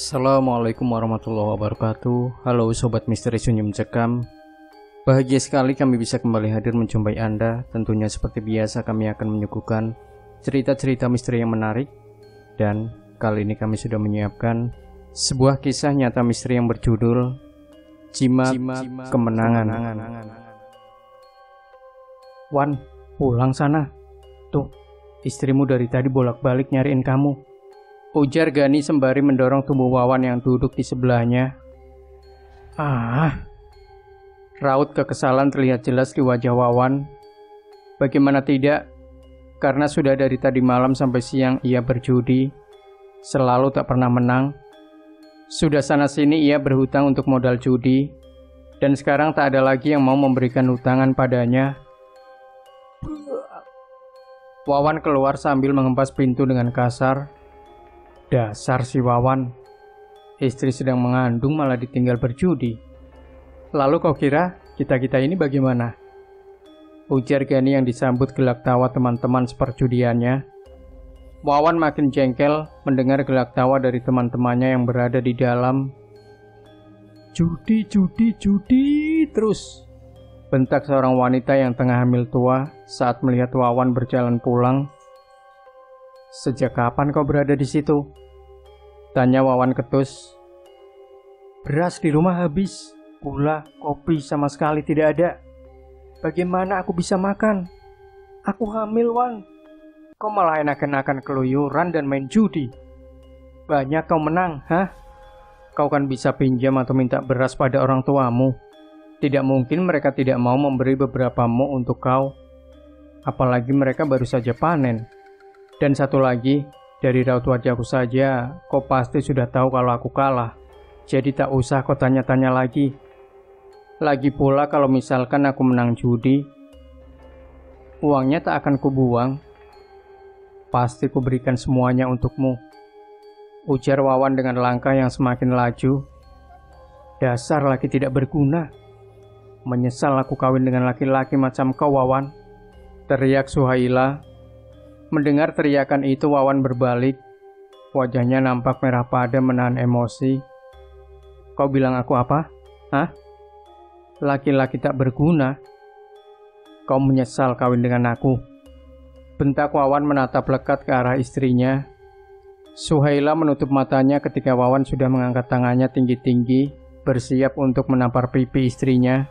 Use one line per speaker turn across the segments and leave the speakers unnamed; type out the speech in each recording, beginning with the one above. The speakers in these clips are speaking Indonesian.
Assalamualaikum warahmatullahi wabarakatuh. Halo Sobat Misteri Sunyi Mencekam. Bahagia sekali kami bisa kembali hadir menjumpai Anda. Tentunya seperti biasa kami akan menyuguhkan cerita-cerita misteri yang menarik. Dan kali ini kami sudah menyiapkan sebuah kisah nyata misteri yang berjudul Jimat Kemenangan. Wan, pulang sana. Tuh, istrimu dari tadi bolak-balik nyariin kamu, ujar Gani sembari mendorong tubuh Wawan yang duduk di sebelahnya. Raut kekesalan terlihat jelas di wajah Wawan. Bagaimana tidak, karena sudah dari tadi malam sampai siang ia berjudi, selalu tak pernah menang. Sudah sana-sini ia berhutang untuk modal judi, dan sekarang tak ada lagi yang mau memberikan hutangan padanya. Wawan keluar sambil mengempas pintu dengan kasar. Dasar si Wawan, istri sedang mengandung malah ditinggal berjudi. Lalu kau kira kita-kita ini bagaimana? Ujar Gani yang disambut gelak tawa teman-teman seperjudiannya. Wawan makin jengkel mendengar gelak tawa dari teman-temannya yang berada di dalam. Judi terus, bentak seorang wanita yang tengah hamil tua saat melihat Wawan berjalan pulang. Sejak kapan kau berada di situ? Tanya Wawan ketus. Beras di rumah habis, gula, kopi sama sekali tidak ada. Bagaimana aku bisa makan? Aku hamil, Wan. Kau malah enakan-enakan keluyuran dan main judi. Banyak kau menang, hah? Kau kan bisa pinjam atau minta beras pada orang tuamu. Tidak mungkin mereka tidak mau memberi beberapa mo untuk kau. Apalagi mereka baru saja panen. Dan satu lagi, dari raut wajahku saja, kau pasti sudah tahu kalau aku kalah. Jadi tak usah kau tanya-tanya lagi. Lagi pula kalau misalkan aku menang judi, uangnya tak akan kubuang. Pasti kuberikan semuanya untukmu. Ujar Wawan dengan langkah yang semakin laju. Dasar laki tidak berguna. Menyesal aku kawin dengan laki-laki macam kau, Wawan. Teriak Suhaila. Mendengar teriakan itu, Wawan berbalik. Wajahnya nampak merah padam menahan emosi. Kau bilang aku apa? Hah? Laki-laki tak berguna? Kau menyesal kawin dengan aku? Bentak Wawan menatap lekat ke arah istrinya. Suhaila menutup matanya ketika Wawan sudah mengangkat tangannya tinggi-tinggi, bersiap untuk menampar pipi istrinya.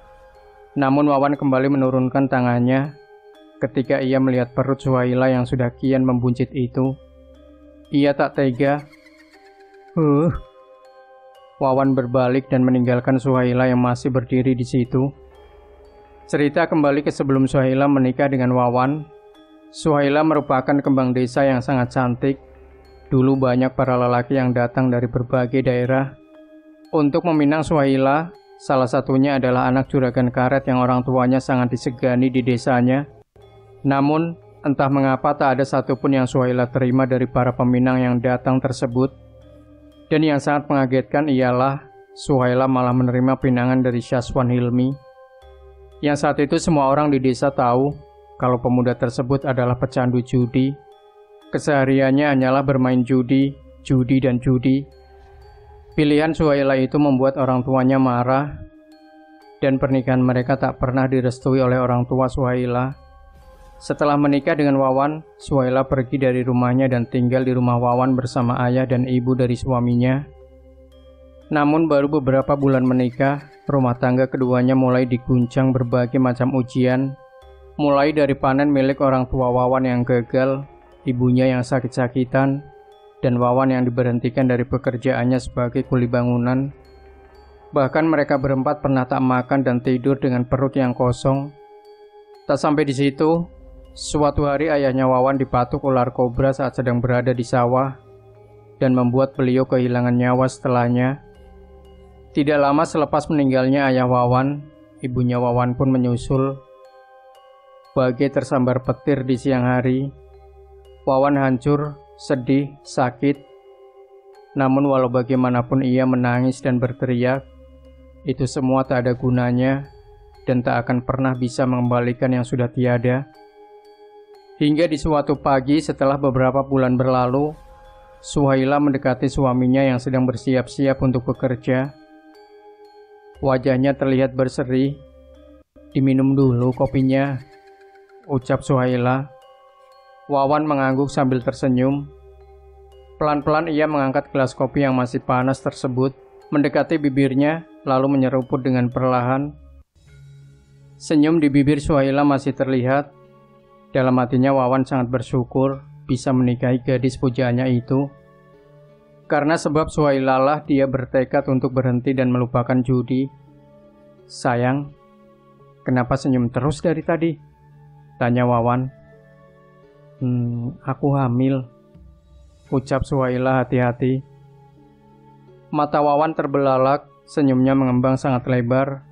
Namun Wawan kembali menurunkan tangannya. Ketika ia melihat perut Suhaila yang sudah kian membuncit itu, ia tak tega. Wawan berbalik dan meninggalkan Suhaila yang masih berdiri di situ. Cerita kembali ke sebelum Suhaila menikah dengan Wawan. Suhaila merupakan kembang desa yang sangat cantik. Dulu banyak para lelaki yang datang dari berbagai daerah untuk meminang Suhaila. Salah satunya adalah anak juragan karet yang orang tuanya sangat disegani di desanya. Namun, entah mengapa tak ada satupun yang Suhaila terima dari para peminang yang datang tersebut. Dan yang sangat mengagetkan ialah Suhaila malah menerima pinangan dari Syazwan Hilmi. Yang saat itu semua orang di desa tahu kalau pemuda tersebut adalah pecandu judi. Kesehariannya hanyalah bermain judi dan judi. Pilihan Suhaila itu membuat orang tuanya marah. Dan pernikahan mereka tak pernah direstui oleh orang tua Suhaila. Setelah menikah dengan Wawan, Suhaila pergi dari rumahnya dan tinggal di rumah Wawan bersama ayah dan ibu dari suaminya. Namun baru beberapa bulan menikah, rumah tangga keduanya mulai diguncang berbagai macam ujian. Mulai dari panen milik orang tua Wawan yang gagal, ibunya yang sakit-sakitan, dan Wawan yang diberhentikan dari pekerjaannya sebagai kuli bangunan. Bahkan mereka berempat pernah tak makan dan tidur dengan perut yang kosong. Tak sampai di situ, suatu hari ayahnya Wawan dipatuk ular kobra saat sedang berada di sawah dan membuat beliau kehilangan nyawa setelahnya. Tidak lama selepas meninggalnya ayah Wawan, ibunya Wawan pun menyusul. Bagai tersambar petir di siang hari, Wawan hancur, sedih, sakit. Namun walau bagaimanapun ia menangis dan berteriak, itu semua tak ada gunanya dan tak akan pernah bisa mengembalikan yang sudah tiada. Hingga di suatu pagi setelah beberapa bulan berlalu, Suhaila mendekati suaminya yang sedang bersiap-siap untuk bekerja. Wajahnya terlihat berseri. "Diminum dulu kopinya," ucap Suhaila. Wawan mengangguk sambil tersenyum. Pelan-pelan ia mengangkat gelas kopi yang masih panas tersebut, mendekati bibirnya, lalu menyeruput dengan perlahan. Senyum di bibir Suhaila masih terlihat. Dalam hatinya Wawan sangat bersyukur bisa menikahi gadis pujaannya itu. Karena sebab Suhaila lah dia bertekad untuk berhenti dan melupakan judi. "Sayang, kenapa senyum terus dari tadi?" tanya Wawan. Aku hamil," ucap Suhaila hati-hati. Mata Wawan terbelalak, senyumnya mengembang sangat lebar.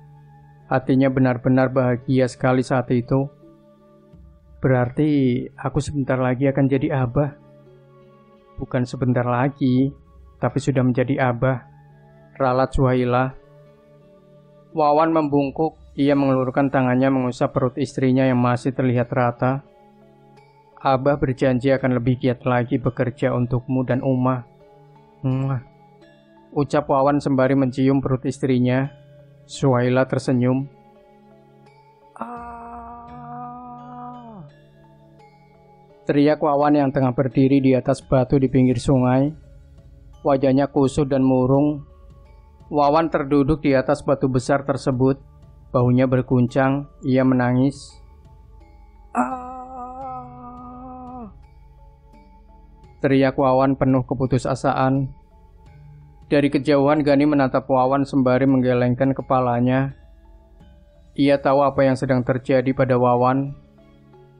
Hatinya benar-benar bahagia sekali saat itu. "Berarti aku sebentar lagi akan jadi abah." "Bukan sebentar lagi, tapi sudah menjadi abah," ralat Suhaila. Wawan membungkuk, ia mengelurkan tangannya mengusap perut istrinya yang masih terlihat rata. "Abah berjanji akan lebih giat lagi bekerja untukmu dan Uma," ucap Wawan sembari mencium perut istrinya. Suhaila tersenyum. Teriak Wawan yang tengah berdiri di atas batu di pinggir sungai. Wajahnya kusut dan murung. Wawan terduduk di atas batu besar tersebut. Bahunya berguncang, ia menangis. Teriak Wawan penuh keputusasaan. Dari kejauhan Gani menatap Wawan sembari menggelengkan kepalanya. Ia tahu apa yang sedang terjadi pada Wawan,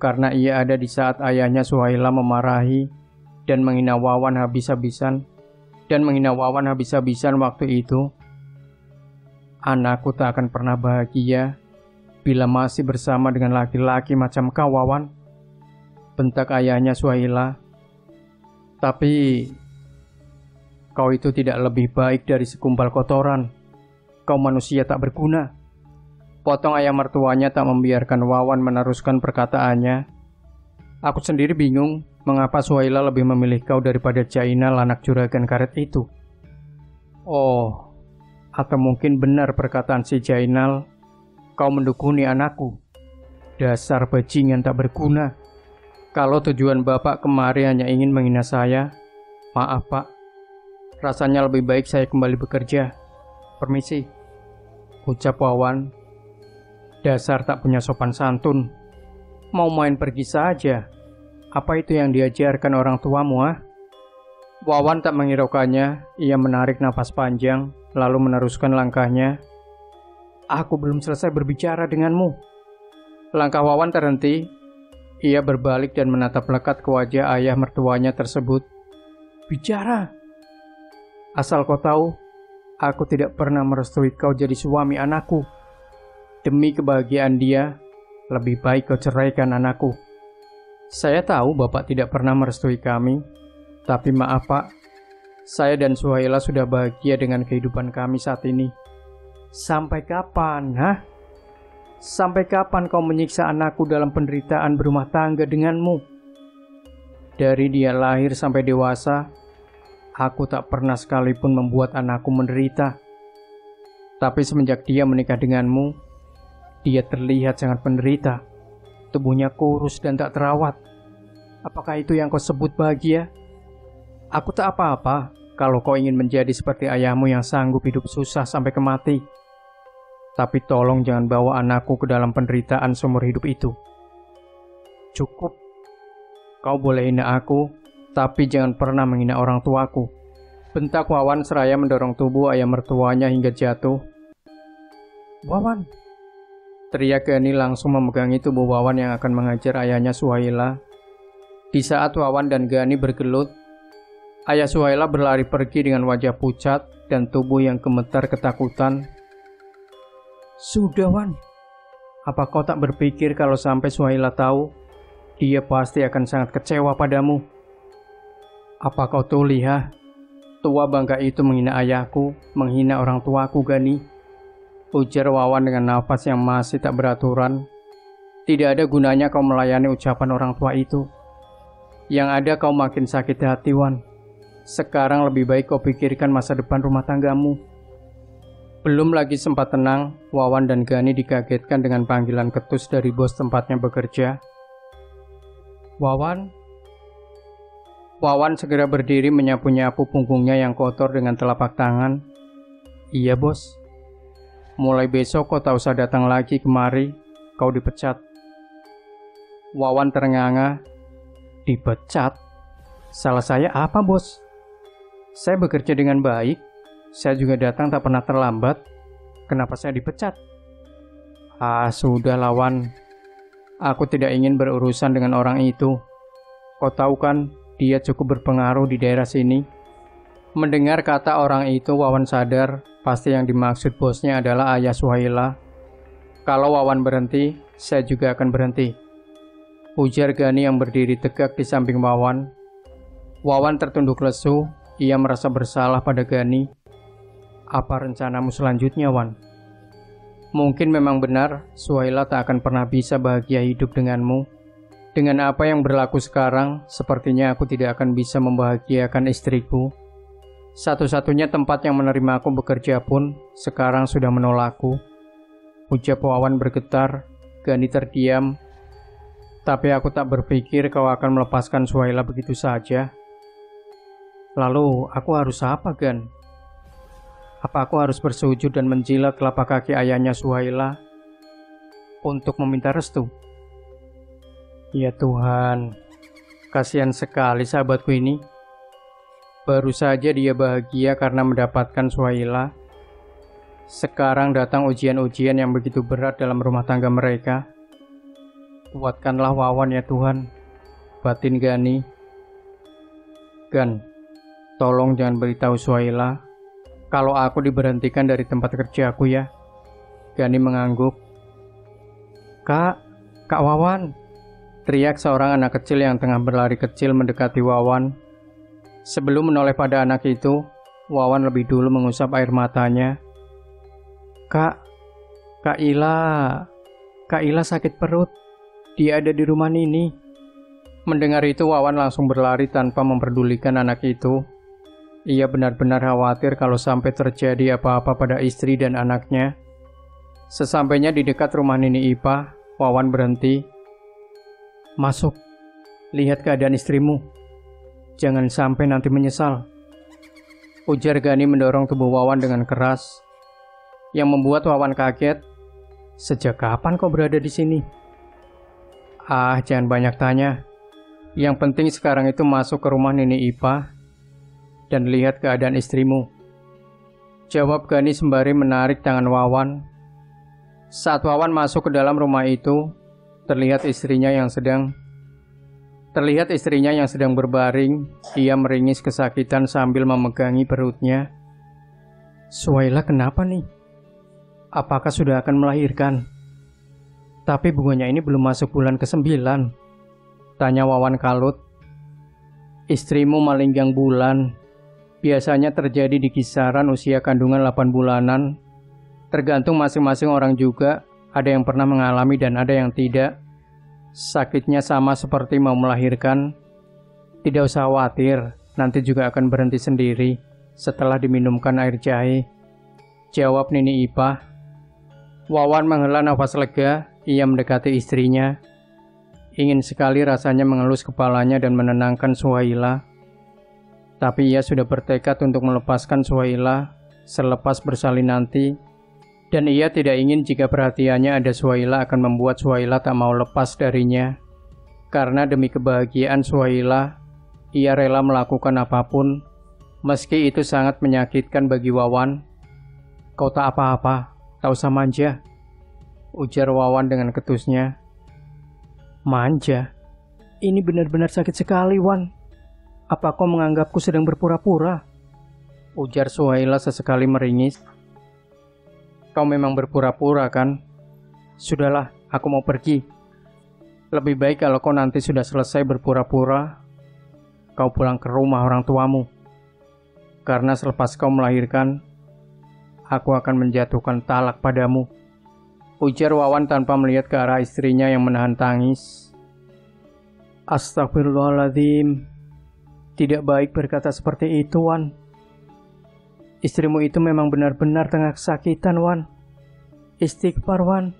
karena ia ada di saat ayahnya Suhaila memarahi dan menghina Wawan habis-habisan waktu itu. "Anakku tak akan pernah bahagia bila masih bersama dengan laki-laki macam kau, Wawan," bentak ayahnya Suhaila. "Tapi kau itu tidak lebih baik dari segumpal kotoran. Kau manusia tak berguna," potong ayah mertuanya tak membiarkan Wawan meneruskan perkataannya. "Aku sendiri bingung mengapa Suhaila lebih memilih kau daripada Jainal, anak juragan karet itu." "Oh, atau mungkin benar perkataan si Jainal, kau mendukuni anakku. Dasar bajingan tak berguna. Kalau tujuan bapak kemari hanya ingin menghina saya, maaf pak. Rasanya lebih baik saya kembali bekerja. Permisi," ucap Wawan. "Dasar tak punya sopan santun. Mau main pergi saja. Apa itu yang diajarkan orang tuamu, ah?" Wawan tak menghiraukannya. Ia menarik napas panjang, lalu meneruskan langkahnya. "Aku belum selesai berbicara denganmu." Langkah Wawan terhenti. Ia berbalik dan menatap lekat ke wajah ayah mertuanya tersebut. "Bicara! Asal kau tahu, aku tidak pernah merestui kau jadi suami anakku. Demi kebahagiaan dia, lebih baik kau ceraikan anakku." "Saya tahu bapak tidak pernah merestui kami, tapi maaf pak, saya dan Suhaila sudah bahagia dengan kehidupan kami saat ini." "Sampai kapan, hah? Sampai kapan kau menyiksa anakku dalam penderitaan berumah tangga denganmu? Dari dia lahir sampai dewasa, aku tak pernah sekalipun membuat anakku menderita. Tapi semenjak dia menikah denganmu, dia terlihat sangat menderita. Tubuhnya kurus dan tak terawat. Apakah itu yang kau sebut bahagia? Aku tak apa-apa kalau kau ingin menjadi seperti ayahmu yang sanggup hidup susah sampai kemati. Tapi tolong jangan bawa anakku ke dalam penderitaan seumur hidup itu. Cukup. Kau boleh hina aku, tapi jangan pernah menghina orang tuaku," bentak Wawan seraya mendorong tubuh ayah mertuanya hingga jatuh. "Wawan!" teriak Gani langsung memegangi tubuh Wawan yang akan mengajar ayahnya Suhaila. Di saat Wawan dan Gani bergelut, ayah Suhaila berlari pergi dengan wajah pucat dan tubuh yang gemetar ketakutan. "Sudah, Wan. Apa kau tak berpikir kalau sampai Suhaila tahu, dia pasti akan sangat kecewa padamu? Apa kau tuli, ha? Tua bangka itu menghina ayahku, menghina orang tuaku, Gani," ujar Wawan dengan nafas yang masih tak beraturan. "Tidak ada gunanya kau melayani ucapan orang tua itu. Yang ada kau makin sakit hati, Wan. Sekarang lebih baik kau pikirkan masa depan rumah tanggamu. Belum lagi sempat tenang, Wawan dan Gani dikagetkan dengan panggilan ketus dari bos tempatnya bekerja. Wawan? Wawan segera berdiri menyapu-nyapu punggungnya yang kotor dengan telapak tangan. Iya bos. Mulai besok kau tak usah datang lagi kemari, kau dipecat. Wawan terengah-engah. Dipecat? Salah saya apa bos? Saya bekerja dengan baik, saya juga datang tak pernah terlambat. Kenapa saya dipecat? Sudah Wawan. Aku tidak ingin berurusan dengan orang itu. Kau tahu kan, dia cukup berpengaruh di daerah sini. Mendengar kata orang itu, Wawan sadar pasti yang dimaksud bosnya adalah ayah Suhaila. Kalau Wawan berhenti, saya juga akan berhenti, ujar Gani yang berdiri tegak di samping Wawan. Wawan tertunduk lesu, ia merasa bersalah pada Gani. Apa rencanamu selanjutnya, Wan? Mungkin memang benar, Suhaila tak akan pernah bisa bahagia hidup denganmu. Dengan apa yang berlaku sekarang, sepertinya aku tidak akan bisa membahagiakan istriku. Satu-satunya tempat yang menerima aku bekerja pun sekarang sudah menolakku. Ucap Wawan bergetar, Gani terdiam. Tapi aku tak berpikir kau akan melepaskan Suhaila begitu saja. Lalu aku harus apa, Gan? Apa aku harus bersujud dan menjilat telapak kaki ayahnya Suhaila untuk meminta restu? Ya Tuhan, kasihan sekali sahabatku ini. Baru saja dia bahagia karena mendapatkan Suhaila. Sekarang datang ujian-ujian yang begitu berat dalam rumah tangga mereka. Kuatkanlah Wawan ya Tuhan, batin Gani. Gan, tolong jangan beritahu Suhaila kalau aku diberhentikan dari tempat kerjaku ya. Gani mengangguk. Kak Wawan, teriak seorang anak kecil yang tengah berlari kecil mendekati Wawan. Sebelum menoleh pada anak itu, Wawan lebih dulu mengusap air matanya. Kak Ila sakit perut. Dia ada di rumah Nini. Mendengar itu, Wawan langsung berlari tanpa memperdulikan anak itu. Ia benar-benar khawatir kalau sampai terjadi apa-apa pada istri dan anaknya. Sesampainya di dekat rumah Nini Ipah, Wawan berhenti. Masuk, lihat keadaan istrimu. Jangan sampai nanti menyesal, ujar Gani mendorong tubuh Wawan dengan keras. Yang membuat Wawan kaget. Sejak kapan kau berada di sini? Jangan banyak tanya. Yang penting sekarang itu masuk ke rumah Nini Ipah dan lihat keadaan istrimu, jawab Gani sembari menarik tangan Wawan. Saat Wawan masuk ke dalam rumah itu, terlihat istrinya yang sedang berbaring. Ia meringis kesakitan sambil memegangi perutnya. Suhaila kenapa nih? Apakah sudah akan melahirkan? Tapi bunganya ini belum masuk bulan ke-9, tanya Wawan kalut. Istrimu melinggang bulan. Biasanya terjadi di kisaran usia kandungan 8 bulanan. Tergantung masing-masing orang juga. Ada yang pernah mengalami dan ada yang tidak. Sakitnya sama seperti mau melahirkan. Tidak usah khawatir, nanti juga akan berhenti sendiri setelah diminumkan air jahe, jawab Nini Ipah. Wawan menghela nafas lega. Ia mendekati istrinya. Ingin sekali rasanya mengelus kepalanya dan menenangkan Suhaila. Tapi ia sudah bertekad untuk melepaskan Suhaila selepas bersalin nanti. Dan ia tidak ingin jika perhatiannya ada Suhaila akan membuat Suhaila tak mau lepas darinya. Karena demi kebahagiaan Suhaila, ia rela melakukan apapun, meski itu sangat menyakitkan bagi Wawan. Kau tak apa-apa, tak usah manja, ujar Wawan dengan ketusnya. Manja? Ini benar-benar sakit sekali, Wan. Apa kau menganggapku sedang berpura-pura? Ujar Suhaila sesekali meringis. Kau memang berpura-pura kan? Sudahlah, aku mau pergi. Lebih baik kalau kau nanti sudah selesai berpura-pura, kau pulang ke rumah orang tuamu. Karena selepas kau melahirkan, aku akan menjatuhkan talak padamu, ujar Wawan tanpa melihat ke arah istrinya yang menahan tangis. Astagfirullahaladzim. Tidak baik berkata seperti itu, Wan. Istrimu itu memang benar-benar tengah kesakitan, Wan. Istighfar, Wan.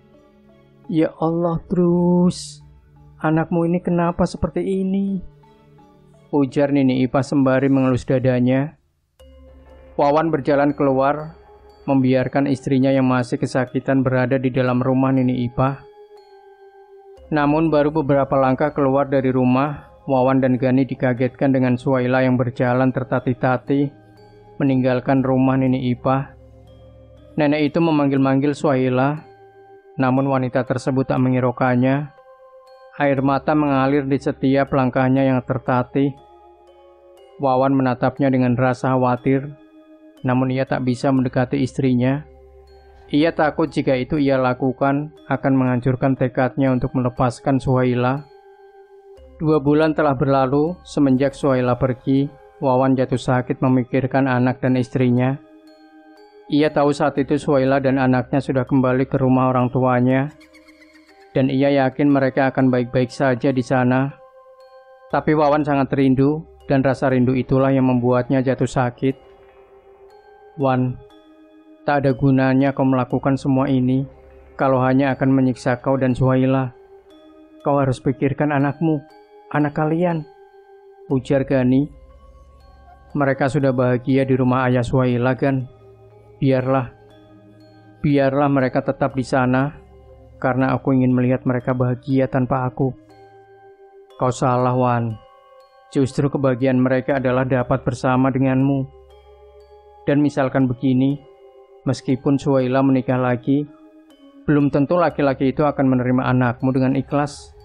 Ya Allah, terus. Anakmu ini kenapa seperti ini? Ujar Nini Ipah sembari mengelus dadanya. Wawan berjalan keluar, membiarkan istrinya yang masih kesakitan berada di dalam rumah Nini Ipah. Namun baru beberapa langkah keluar dari rumah, Wawan dan Gani dikagetkan dengan Suhaila yang berjalan tertatih-tatih, meninggalkan rumah Nini Ipah. Nenek itu memanggil-manggil Suhaila, namun wanita tersebut tak menghiraukannya. Air mata mengalir di setiap langkahnya yang tertatih. Wawan menatapnya dengan rasa khawatir, namun ia tak bisa mendekati istrinya. Ia takut jika itu ia lakukan akan menghancurkan tekadnya untuk melepaskan Suhaila. 2 bulan telah berlalu semenjak Suhaila pergi. Wawan jatuh sakit memikirkan anak dan istrinya. Ia tahu saat itu Suhaila dan anaknya sudah kembali ke rumah orang tuanya, dan ia yakin mereka akan baik-baik saja di sana. Tapi Wawan sangat rindu, dan rasa rindu itulah yang membuatnya jatuh sakit. Wan, tak ada gunanya kau melakukan semua ini kalau hanya akan menyiksa kau dan Suhaila. Kau harus pikirkan anakmu, anak kalian, ujar Gani. Mereka sudah bahagia di rumah ayah Suhaila, Gan. Biarlah mereka tetap di sana, karena aku ingin melihat mereka bahagia tanpa aku. Kau salah, Wan. Justru kebahagiaan mereka adalah dapat bersama denganmu. Dan misalkan begini, meskipun Suhaila menikah lagi, belum tentu laki-laki itu akan menerima anakmu dengan ikhlas.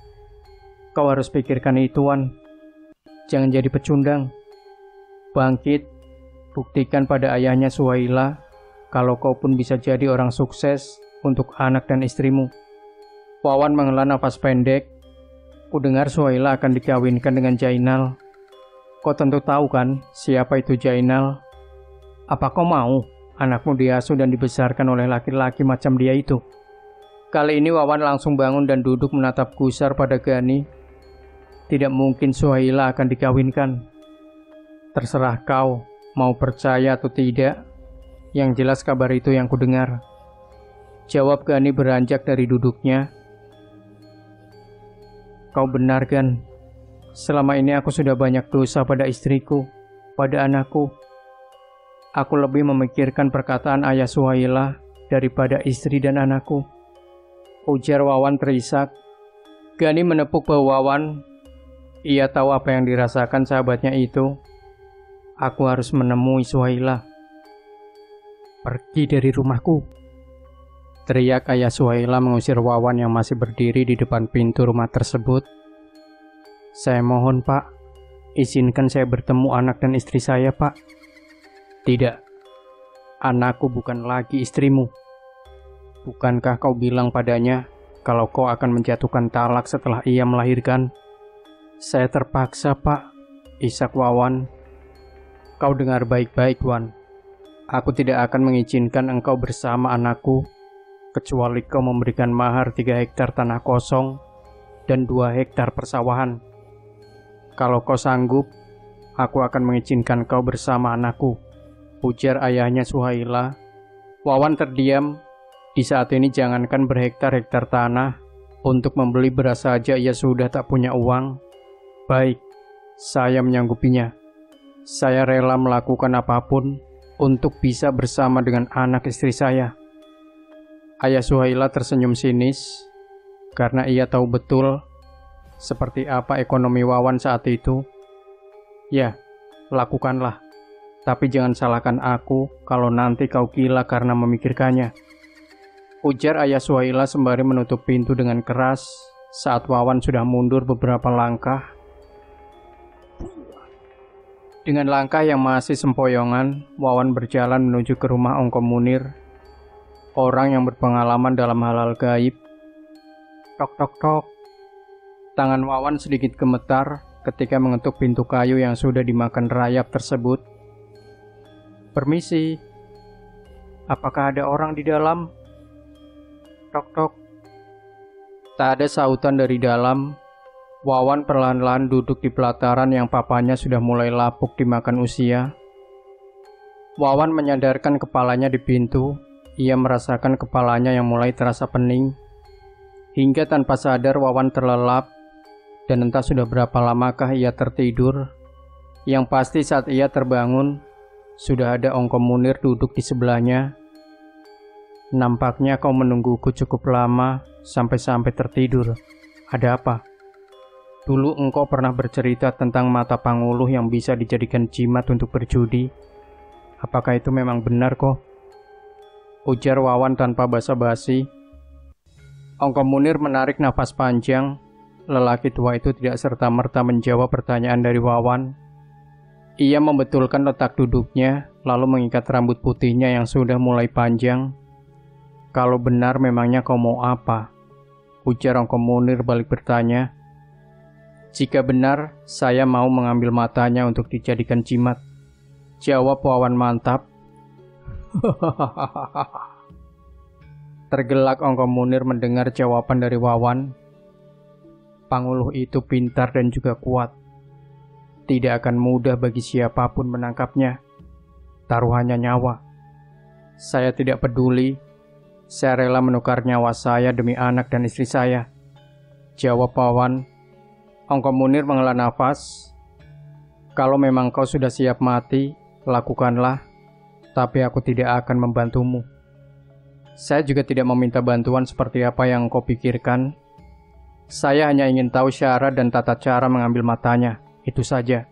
Kau harus pikirkan itu, Wan. Jangan jadi pecundang. Bangkit, buktikan pada ayahnya Suhaila kalau kau pun bisa jadi orang sukses untuk anak dan istrimu. Wawan menghela nafas pendek. Kudengar Suhaila akan dikawinkan dengan Jainal. Kau tentu tahu kan siapa itu Jainal? Apa kau mau anakmu diasuh dan dibesarkan oleh laki-laki macam dia itu? Kali ini Wawan langsung bangun dan duduk menatap gusar pada Gani. Tidak mungkin Suhaila akan dikawinkan. Terserah kau mau percaya atau tidak. Yang jelas kabar itu yang kudengar. Jawab Gani beranjak dari duduknya. Kau benar, Gan. Selama ini aku sudah banyak dosa pada istriku, pada anakku. Aku lebih memikirkan perkataan ayah Suhaila daripada istri dan anakku, ujar Wawan terisak. Gani menepuk bahu Wawan. Ia tahu apa yang dirasakan sahabatnya itu. Aku harus menemui Suhaila. Pergi dari rumahku, teriak ayah Suhaila mengusir Wawan yang masih berdiri di depan pintu rumah tersebut. Saya mohon, Pak, izinkan saya bertemu anak dan istri saya, Pak. Tidak, anakku bukan lagi istrimu. Bukankah kau bilang padanya kalau kau akan menjatuhkan talak setelah ia melahirkan? Saya terpaksa, Pak, isak Wawan. Kau dengar baik-baik, Wan. Aku tidak akan mengizinkan engkau bersama anakku, kecuali kau memberikan mahar 3 hektar tanah kosong dan 2 hektar persawahan. Kalau kau sanggup, aku akan mengizinkan kau bersama anakku, ujar ayahnya Suhaila. Wawan terdiam. Di saat ini jangankan berhektar-hektar tanah, untuk membeli beras saja ia sudah tak punya uang. Baik, saya menyanggupinya. Saya rela melakukan apapun untuk bisa bersama dengan anak istri saya. Ayah Suhaila tersenyum sinis karena ia tahu betul seperti apa ekonomi Wawan saat itu. Ya, lakukanlah. Tapi jangan salahkan aku kalau nanti kau gila karena memikirkannya, ujar ayah Suhaila sembari menutup pintu dengan keras saat Wawan sudah mundur beberapa langkah. Dengan langkah yang masih sempoyongan, Wawan berjalan menuju ke rumah Ongko Munir, orang yang berpengalaman dalam hal-hal gaib. Tok tok tok. Tangan Wawan sedikit gemetar ketika mengetuk pintu kayu yang sudah dimakan rayap tersebut. Permisi. Apakah ada orang di dalam? Tok tok. Tak ada sautan dari dalam. Wawan perlahan-lahan duduk di pelataran yang papanya sudah mulai lapuk dimakan usia. Wawan menyandarkan kepalanya di pintu. Ia merasakan kepalanya yang mulai terasa pening. Hingga tanpa sadar Wawan terlelap. Dan entah sudah berapa lamakah ia tertidur. Yang pasti saat ia terbangun, sudah ada Ongkom Munir duduk di sebelahnya. Nampaknya kau menungguku cukup lama sampai tertidur. Ada apa? Dulu engkau pernah bercerita tentang mata Panguluh yang bisa dijadikan jimat untuk berjudi. Apakah itu memang benar kok? Ujar Wawan tanpa basa-basi. Ongkom Munir menarik napas panjang. Lelaki tua itu tidak serta-merta menjawab pertanyaan dari Wawan. Ia membetulkan letak duduknya, lalu mengikat rambut putihnya yang sudah mulai panjang. Kalau benar memangnya kau mau apa? Ujar Ongkom Munir balik bertanya. Jika benar, saya mau mengambil matanya untuk dijadikan jimat. Jawab Wawan mantap. Tergelak Ongkom Munir mendengar jawaban dari Wawan. Panguluh itu pintar dan juga kuat. Tidak akan mudah bagi siapapun menangkapnya. Taruhannya nyawa. Saya tidak peduli. Saya rela menukar nyawa saya demi anak dan istri saya. Jawab Wawan. Ongkom Munir menghela nafas. Kalau memang kau sudah siap mati, lakukanlah. Tapi aku tidak akan membantumu. Saya juga tidak meminta bantuan seperti apa yang kau pikirkan. Saya hanya ingin tahu syarat dan tata cara mengambil matanya. Itu saja.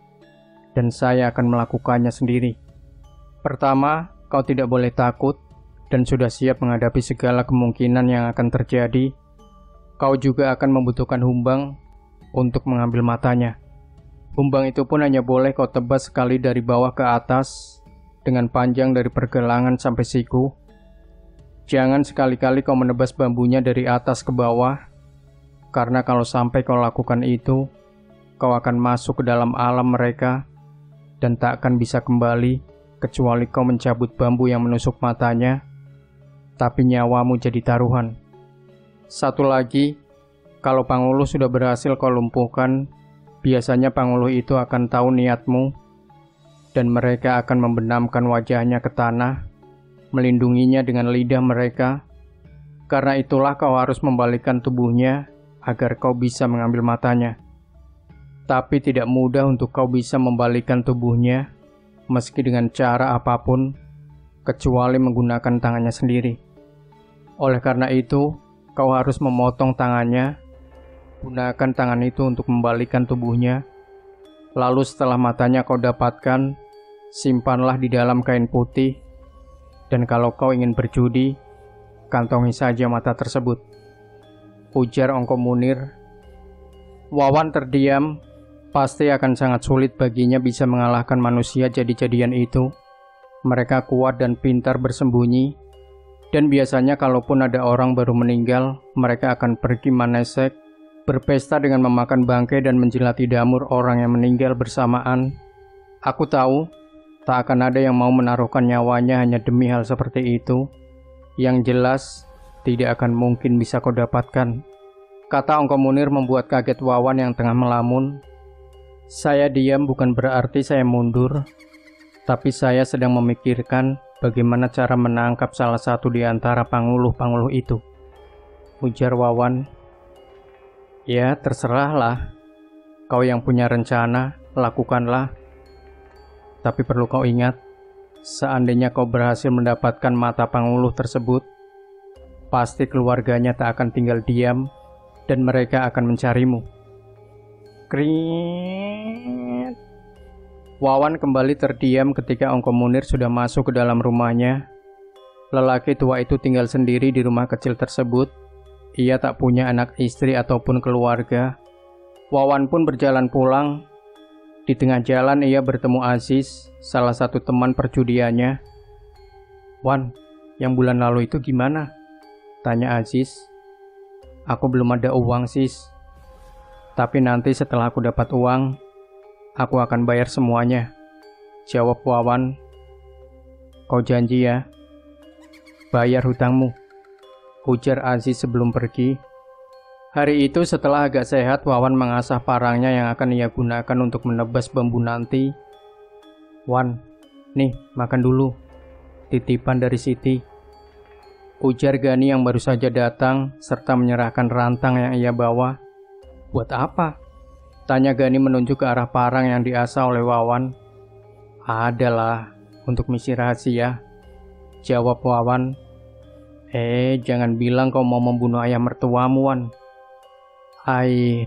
Dan saya akan melakukannya sendiri. Pertama, kau tidak boleh takut dan sudah siap menghadapi segala kemungkinan yang akan terjadi. Kau juga akan membutuhkan humbang untuk mengambil matanya. Humbang itu pun hanya boleh kau tebas sekali dari bawah ke atas dengan panjang dari pergelangan sampai siku. Jangan sekali-kali kau menebas bambunya dari atas ke bawah, karena kalau sampai kau lakukan itu, kau akan masuk ke dalam alam mereka dan tak akan bisa kembali kecuali kau mencabut bambu yang menusuk matanya, tapi nyawamu jadi taruhan. Satu lagi, kalau Panguluh sudah berhasil kau lumpuhkan, biasanya Panguluh itu akan tahu niatmu dan mereka akan membenamkan wajahnya ke tanah, melindunginya dengan lidah mereka. Karena itulah kau harus membalikkan tubuhnya agar kau bisa mengambil matanya. Tapi tidak mudah untuk kau bisa membalikkan tubuhnya, meski dengan cara apapun, kecuali menggunakan tangannya sendiri. Oleh karena itu, kau harus memotong tangannya, gunakan tangan itu untuk membalikkan tubuhnya, lalu setelah matanya kau dapatkan, simpanlah di dalam kain putih, dan kalau kau ingin berjudi, kantongi saja mata tersebut. Ujar Ongkom Munir. Wawan terdiam. Pasti akan sangat sulit baginya bisa mengalahkan manusia jadi-jadian itu. Mereka kuat dan pintar bersembunyi. Dan biasanya kalaupun ada orang baru meninggal, mereka akan pergi manesek, berpesta dengan memakan bangkai dan menjilati damur orang yang meninggal bersamaan. Aku tahu, tak akan ada yang mau menaruhkan nyawanya hanya demi hal seperti itu. Yang jelas, tidak akan mungkin bisa kau dapatkan. Kata Ongkom Munir membuat kaget Wawan yang tengah melamun. Saya diam bukan berarti saya mundur, tapi saya sedang memikirkan bagaimana cara menangkap salah satu di antara panguluh-panguluh itu. Ujar Wawan. Ya, terserahlah. Kau yang punya rencana, lakukanlah. Tapi perlu kau ingat, seandainya kau berhasil mendapatkan mata panguluh tersebut, pasti keluarganya tak akan tinggal diam dan mereka akan mencarimu. Kring. Wawan kembali terdiam ketika Ongkom Munir sudah masuk ke dalam rumahnya. Lelaki tua itu tinggal sendiri di rumah kecil tersebut. Ia tak punya anak istri ataupun keluarga. Wawan pun berjalan pulang. Di tengah jalan ia bertemu Aziz, salah satu teman perjudiannya. Wan, yang bulan lalu itu gimana? Tanya Aziz. Aku belum ada uang, Sis. Tapi nanti setelah aku dapat uang, aku akan bayar semuanya. Jawab Wawan. Kau janji ya? Bayar hutangmu. Ujar Aziz sebelum pergi. Hari itu setelah agak sehat, Wawan mengasah parangnya yang akan ia gunakan untuk menebas bambu nanti. "Wan, nih makan dulu. Titipan dari Siti," ujar Gani yang baru saja datang serta menyerahkan rantang yang ia bawa. "Buat apa?" tanya Gani menunjuk ke arah parang yang diasah oleh Wawan. "Adalah untuk misi rahasia," jawab Wawan. Jangan bilang kau mau membunuh ayah mertuamu, Wan."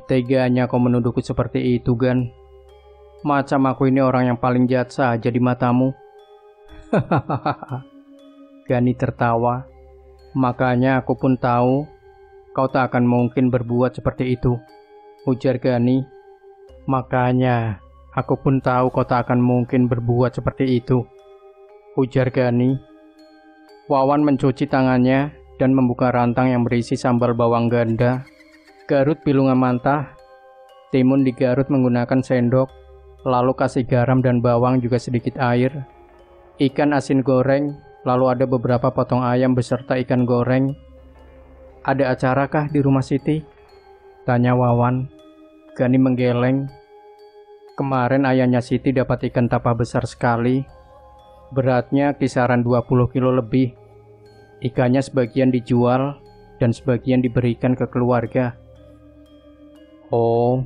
Teganya kau menuduhku seperti itu, Gan. Macam aku ini orang yang paling jahat saja di matamu. Hahaha. Gani tertawa. "Makanya aku pun tahu kau tak akan mungkin berbuat seperti itu," ujar Gani. "Makanya aku pun tahu kau tak akan mungkin berbuat seperti itu," ujar Gani. Wawan mencuci tangannya dan membuka rantang yang berisi sambal bawang ganda, garut pilungan mantah, timun digarut menggunakan sendok, lalu kasih garam dan bawang juga sedikit air, ikan asin goreng, lalu ada beberapa potong ayam beserta ikan goreng. "Ada acara kah di rumah Siti?" tanya Wawan. Gani menggeleng. "Kemarin ayahnya Siti dapat ikan tapa besar sekali. Beratnya kisaran 20 kilo lebih. Ikannya sebagian dijual dan sebagian diberikan ke keluarga." Oh,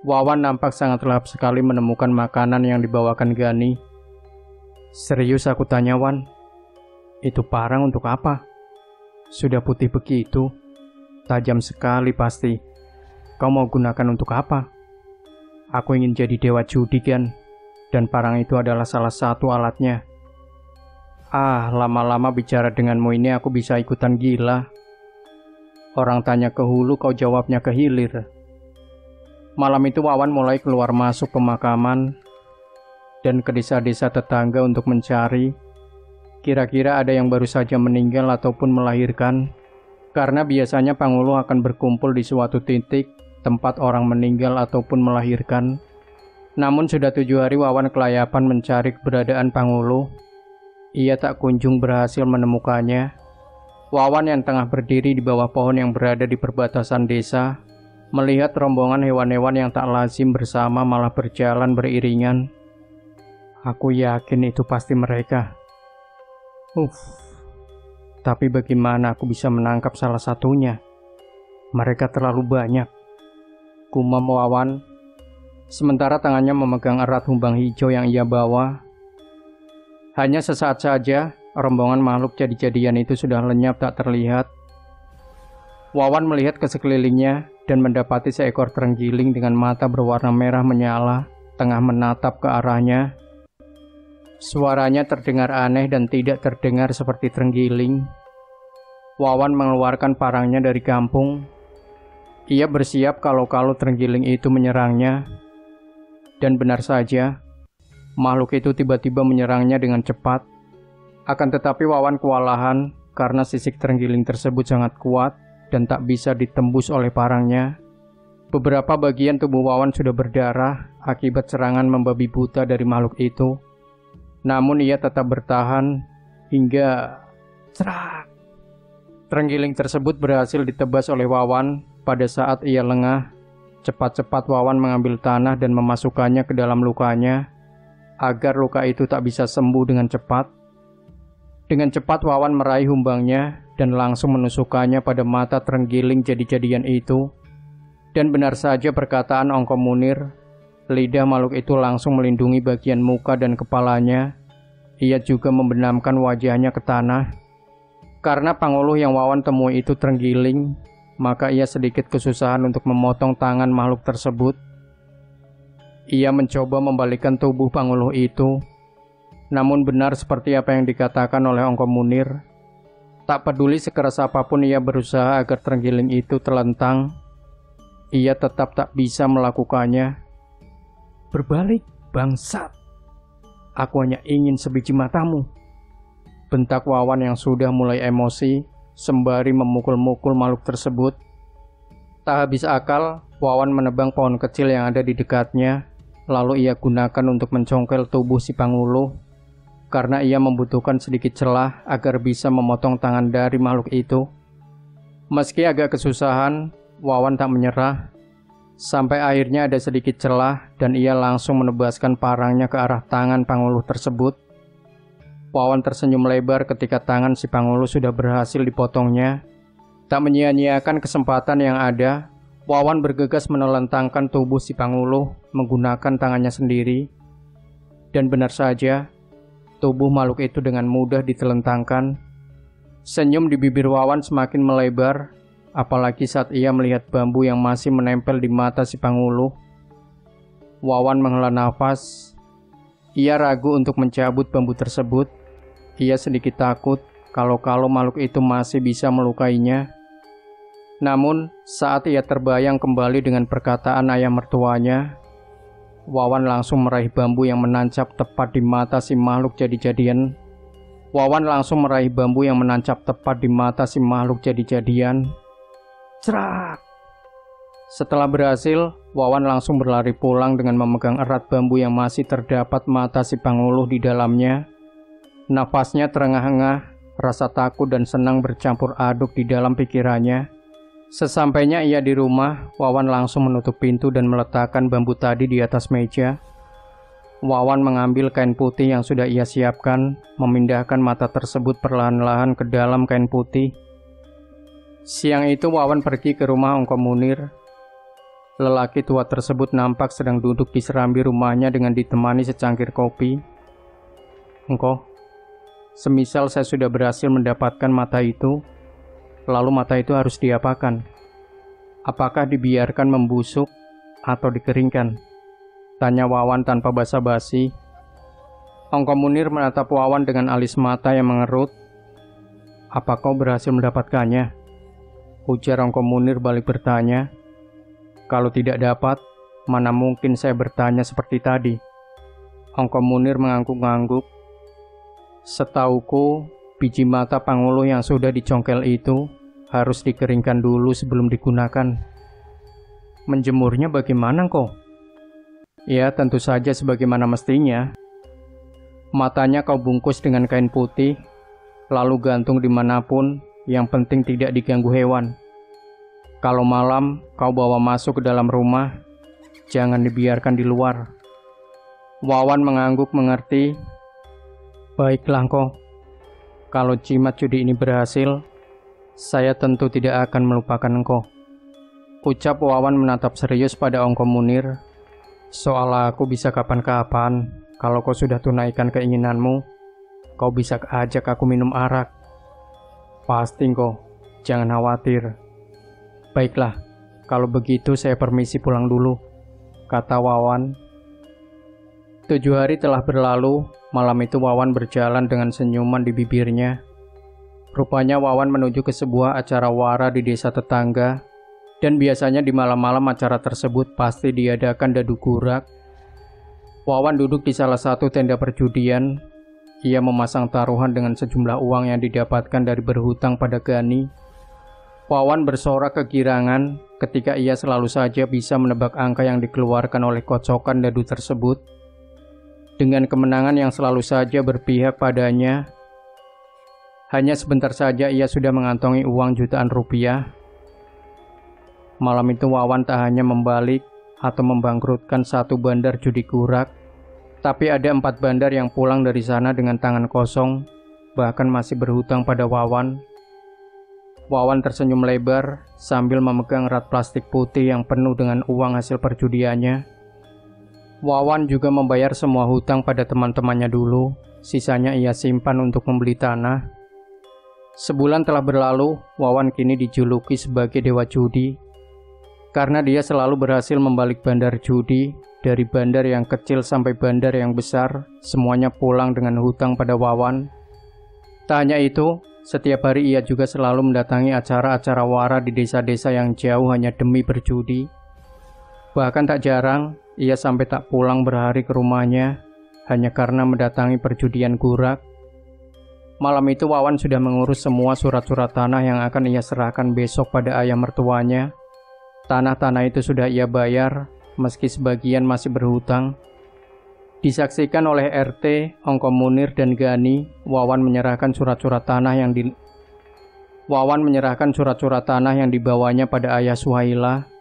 Wawan nampak sangat lahap sekali menemukan makanan yang dibawakan Gani. "Serius aku tanya, Wan, itu parang untuk apa? Sudah putih begitu, tajam sekali pasti. Kau mau gunakan untuk apa?" "Aku ingin jadi dewa judi, Gan, dan parang itu adalah salah satu alatnya." Lama-lama bicara denganmu ini aku bisa ikutan gila. Orang tanya ke hulu, kau jawabnya ke hilir. Malam itu Wawan mulai keluar masuk pemakaman dan ke desa-desa tetangga untuk mencari kira-kira ada yang baru saja meninggal ataupun melahirkan, karena biasanya Pangulu akan berkumpul di suatu titik tempat orang meninggal ataupun melahirkan. Namun sudah 7 hari Wawan kelayapan mencari keberadaan Pangulu. Ia tak kunjung berhasil menemukannya. Wawan yang tengah berdiri di bawah pohon yang berada di perbatasan desa, melihat rombongan hewan-hewan yang tak lazim bersama malah berjalan beriringan. Aku yakin itu pasti mereka. Tapi bagaimana aku bisa menangkap salah satunya? Mereka terlalu banyak, gumam Wawan, sementara tangannya memegang erat humbang hijau yang ia bawa. Hanya sesaat saja, rombongan makhluk jadi-jadian itu sudah lenyap tak terlihat. Wawan melihat ke sekelilingnya dan mendapati seekor terenggiling dengan mata berwarna merah menyala, tengah menatap ke arahnya. Suaranya terdengar aneh dan tidak terdengar seperti terenggiling. Wawan mengeluarkan parangnya dari kampung. Ia bersiap kalau-kalau terenggiling itu menyerangnya. Dan benar saja, makhluk itu tiba-tiba menyerangnya dengan cepat. Akan tetapi Wawan kewalahan karena sisik terenggiling tersebut sangat kuat dan tak bisa ditembus oleh parangnya. Beberapa bagian tubuh Wawan sudah berdarah akibat serangan membabi buta dari makhluk itu. Namun ia tetap bertahan hingga cerak. Terenggiling tersebut berhasil ditebas oleh Wawan. Pada saat ia lengah, cepat-cepat Wawan mengambil tanah dan memasukkannya ke dalam lukanya, agar luka itu tak bisa sembuh dengan cepat. Dengan cepat Wawan meraih humbangnya dan langsung menusukkannya pada mata terenggiling jadi-jadian itu. Dan benar saja perkataan Ongko Munir, lidah makhluk itu langsung melindungi bagian muka dan kepalanya. Ia juga membenamkan wajahnya ke tanah. Karena panguluh yang Wawan temui itu terenggiling, maka ia sedikit kesusahan untuk memotong tangan makhluk tersebut. Ia mencoba membalikkan tubuh panguluh itu. Namun benar seperti apa yang dikatakan oleh Ongko Munir. Tak peduli sekeras apapun ia berusaha agar terenggiling itu terlentang, ia tetap tak bisa melakukannya. "Berbalik, bangsat! Aku hanya ingin sebiji matamu!" bentak Wawan yang sudah mulai emosi, sembari memukul-mukul makhluk tersebut. Tak habis akal, Wawan menebang pohon kecil yang ada di dekatnya, lalu ia gunakan untuk mencongkel tubuh si Panguluh, karena ia membutuhkan sedikit celah agar bisa memotong tangan dari makhluk itu. Meski agak kesusahan, Wawan tak menyerah, sampai akhirnya ada sedikit celah dan ia langsung menebaskan parangnya ke arah tangan Panguluh tersebut. Wawan tersenyum lebar ketika tangan si Panguluh sudah berhasil dipotongnya. Tak menyia-nyiakan kesempatan yang ada, Wawan bergegas menelentangkan tubuh si Panguluh menggunakan tangannya sendiri. Dan benar saja, tubuh makhluk itu dengan mudah ditelentangkan. Senyum di bibir Wawan semakin melebar, apalagi saat ia melihat bambu yang masih menempel di mata si Panguluh. Wawan menghela nafas. Ia ragu untuk mencabut bambu tersebut. Ia sedikit takut kalau makhluk itu masih bisa melukainya. Namun, saat ia terbayang kembali dengan perkataan ayah mertuanya, Wawan langsung meraih bambu yang menancap tepat di mata si makhluk jadi-jadian. Cerak! Setelah berhasil, Wawan langsung berlari pulang dengan memegang erat bambu yang masih terdapat mata si Panguluh di dalamnya. Nafasnya terengah-engah, rasa takut dan senang bercampur aduk di dalam pikirannya. Sesampainya ia di rumah, Wawan langsung menutup pintu dan meletakkan bambu tadi di atas meja. Wawan mengambil kain putih yang sudah ia siapkan, memindahkan mata tersebut perlahan-lahan ke dalam kain putih. Siang itu Wawan pergi ke rumah Ongko Munir. Lelaki tua tersebut nampak sedang duduk di serambi rumahnya dengan ditemani secangkir kopi. "Engko, semisal saya sudah berhasil mendapatkan mata itu, lalu mata itu harus diapakan? Apakah dibiarkan membusuk atau dikeringkan?" tanya Wawan tanpa basa-basi. Ongko Munir menatap Wawan dengan alis mata yang mengerut. "Apa kau berhasil mendapatkannya?" ujar Ongko Munir balik bertanya. "Kalau tidak dapat, mana mungkin saya bertanya seperti tadi." Ongko Munir mengangguk-angguk. "Setauku, biji mata Panguluh yang sudah dicongkel itu harus dikeringkan dulu sebelum digunakan." "Menjemurnya bagaimana kok?" "Ya, tentu saja sebagaimana mestinya. Matanya kau bungkus dengan kain putih, lalu gantung dimanapun, yang penting tidak diganggu hewan. Kalau malam kau bawa masuk ke dalam rumah, jangan dibiarkan di luar." Wawan mengangguk mengerti. "Baiklah kok. Kalau jimat judi ini berhasil, saya tentu tidak akan melupakan engkau," ucap Wawan menatap serius pada Ongko Munir. "Soal aku bisa kapan-kapan, kalau kau sudah tunaikan keinginanmu, kau bisa ajak aku minum arak." "Pasti kok, jangan khawatir." "Baiklah, kalau begitu saya permisi pulang dulu," kata Wawan. 7 hari telah berlalu. Malam itu Wawan berjalan dengan senyuman di bibirnya. Rupanya Wawan menuju ke sebuah acara wara di desa tetangga, dan biasanya di malam-malam acara tersebut pasti diadakan dadu gurak. Wawan duduk di salah satu tenda perjudian. Ia memasang taruhan dengan sejumlah uang yang didapatkan dari berhutang pada Gani. Wawan bersorak kegirangan ketika ia selalu saja bisa menebak angka yang dikeluarkan oleh kocokan dadu tersebut. Dengan kemenangan yang selalu saja berpihak padanya, hanya sebentar saja ia sudah mengantongi uang jutaan rupiah. Malam itu Wawan tak hanya membalik atau membangkrutkan satu bandar judi gurak, tapi ada 4 bandar yang pulang dari sana dengan tangan kosong, bahkan masih berhutang pada Wawan. Wawan tersenyum lebar sambil memegang erat plastik putih yang penuh dengan uang hasil perjudiannya. Wawan juga membayar semua hutang pada teman-temannya dulu, sisanya ia simpan untuk membeli tanah. Sebulan telah berlalu, Wawan kini dijuluki sebagai dewa judi, karena dia selalu berhasil membalik bandar judi, dari bandar yang kecil sampai bandar yang besar, semuanya pulang dengan hutang pada Wawan. Tak hanya itu, setiap hari ia juga selalu mendatangi acara-acara wara di desa-desa yang jauh hanya demi berjudi. Bahkan tak jarang, ia sampai tak pulang berhari ke rumahnya, hanya karena mendatangi perjudian gurak. Malam itu Wawan sudah mengurus semua surat-surat tanah yang akan ia serahkan besok pada ayah mertuanya. Tanah-tanah itu sudah ia bayar, meski sebagian masih berhutang. Disaksikan oleh RT, Ongko Munir dan Gani, Wawan menyerahkan surat-surat tanah Wawan menyerahkan surat-surat tanah yang dibawanya pada ayah Suhaila.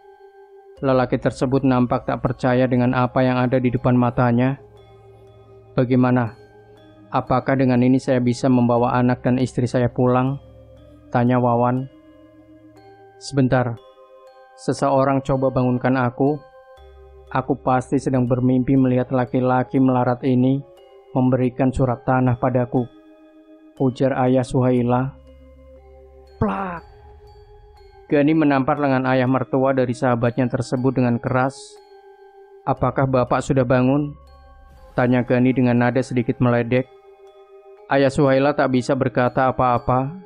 Lelaki tersebut nampak tak percaya dengan apa yang ada di depan matanya. "Bagaimana? Apakah dengan ini saya bisa membawa anak dan istri saya pulang?" tanya Wawan. "Sebentar, seseorang coba bangunkan aku. Aku pasti sedang bermimpi melihat laki-laki melarat ini memberikan surat tanah padaku," ujar ayah Suhaila. Plak! Gani menampar lengan ayah mertua dari sahabatnya tersebut dengan keras. "Apakah bapak sudah bangun?" tanya Gani dengan nada sedikit meledek. Ayah Suhaila tak bisa berkata apa-apa.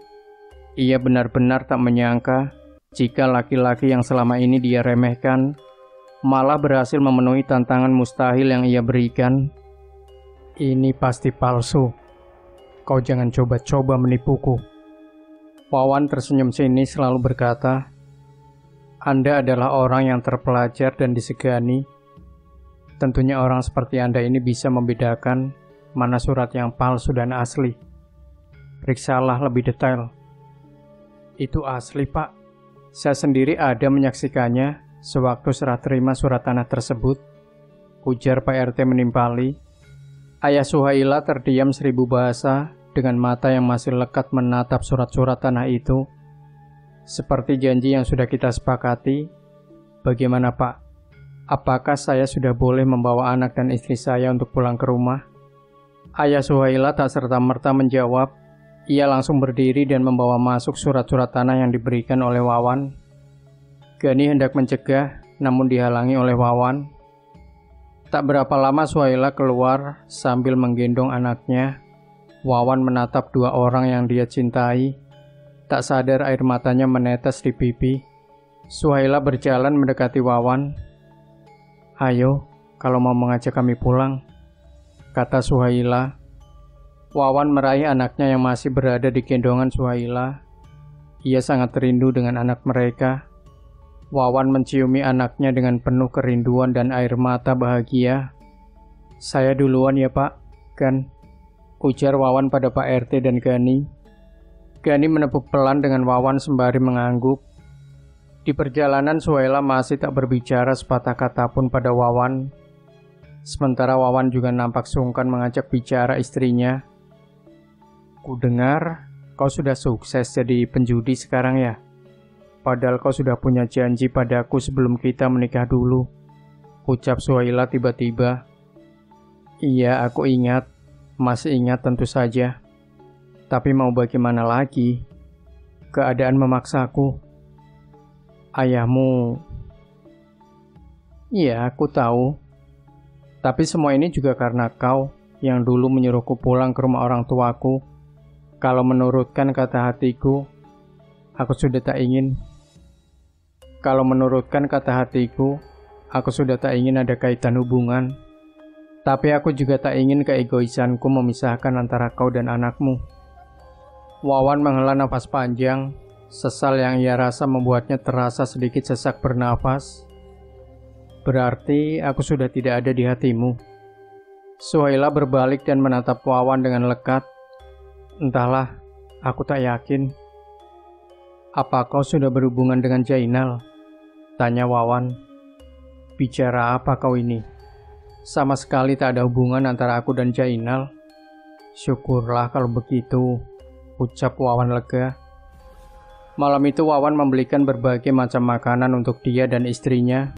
Ia benar-benar tak menyangka jika laki-laki yang selama ini dia remehkan malah berhasil memenuhi tantangan mustahil yang ia berikan. "Ini pasti palsu. Kau jangan coba-coba menipuku." Wawan tersenyum sinis selalu berkata, "Anda adalah orang yang terpelajar dan disegani. Tentunya orang seperti Anda ini bisa membedakan mana surat yang palsu dan asli. Periksalah lebih detail." "Itu asli, Pak. Saya sendiri ada menyaksikannya sewaktu serah terima surat tanah tersebut," ujar Pak RT menimpali. Ayah Suhaila terdiam 1000 bahasa dengan mata yang masih lekat menatap surat-surat tanah itu. "Seperti janji yang sudah kita sepakati, bagaimana Pak? Apakah saya sudah boleh membawa anak dan istri saya untuk pulang ke rumah?" Ayah Suhaila tak serta-merta menjawab. Ia langsung berdiri dan membawa masuk surat-surat tanah yang diberikan oleh Wawan. Gani hendak mencegah, namun dihalangi oleh Wawan. Tak berapa lama Suhaila keluar sambil menggendong anaknya. Wawan menatap dua orang yang dia cintai. Tak sadar air matanya menetes di pipi. Suhaila berjalan mendekati Wawan. "Ayo, kalau mau mengajak kami pulang," kata Suhaila. Wawan meraih anaknya yang masih berada di gendongan Suhaila. Ia sangat rindu dengan anak mereka. Wawan menciumi anaknya dengan penuh kerinduan dan air mata bahagia. "Saya duluan ya Pak, kan?" ujar Wawan pada Pak RT dan Gani. Gani menepuk pelan dengan Wawan sembari mengangguk. Di perjalanan Suhaila masih tak berbicara sepatah kata pun pada Wawan. Sementara Wawan juga nampak sungkan mengajak bicara istrinya. "Kudengar kau sudah sukses jadi penjudi sekarang ya? Padahal kau sudah punya janji padaku sebelum kita menikah dulu," ucap Suhaila tiba-tiba. "Iya, aku ingat. Masih ingat tentu saja. Tapi mau bagaimana lagi? Keadaan memaksaku. Ayahmu..." "Iya, aku tahu. Tapi semua ini juga karena kau yang dulu menyuruhku pulang ke rumah orang tuaku. Kalau menurutkan kata hatiku, aku sudah tak ingin. Aku sudah tak ingin ada kaitan hubungan. Tapi aku juga tak ingin keegoisanku memisahkan antara kau dan anakmu." Wawan menghela nafas panjang. Sesal yang ia rasa membuatnya terasa sedikit sesak bernafas. "Berarti aku sudah tidak ada di hatimu?" Suhaila berbalik dan menatap Wawan dengan lekat. "Entahlah, aku tak yakin." "Apa kau sudah berhubungan dengan Jainal?" tanya Wawan. "Bicara apa kau ini? Sama sekali tak ada hubungan antara aku dan Jainal." "Syukurlah kalau begitu," ucap Wawan lega. Malam itu Wawan membelikan berbagai macam makanan untuk dia dan istrinya.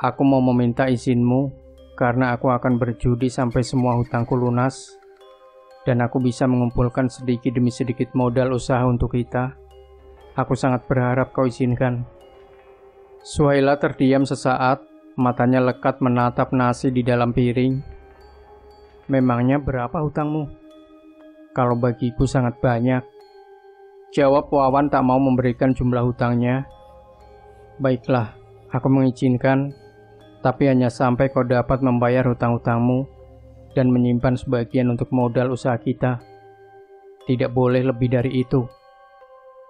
"Aku mau meminta izinmu karena aku akan berjudi sampai semua hutangku lunas dan aku bisa mengumpulkan sedikit demi sedikit modal usaha untuk kita. Aku sangat berharap kau izinkan." Suhaila terdiam sesaat. Matanya lekat menatap nasi di dalam piring. "Memangnya berapa hutangmu?" "Kalau bagiku sangat banyak," jawab Wawan tak mau memberikan jumlah hutangnya. "Baiklah, aku mengizinkan, tapi hanya sampai kau dapat membayar hutang-hutangmu dan menyimpan sebagian untuk modal usaha kita. Tidak boleh lebih dari itu."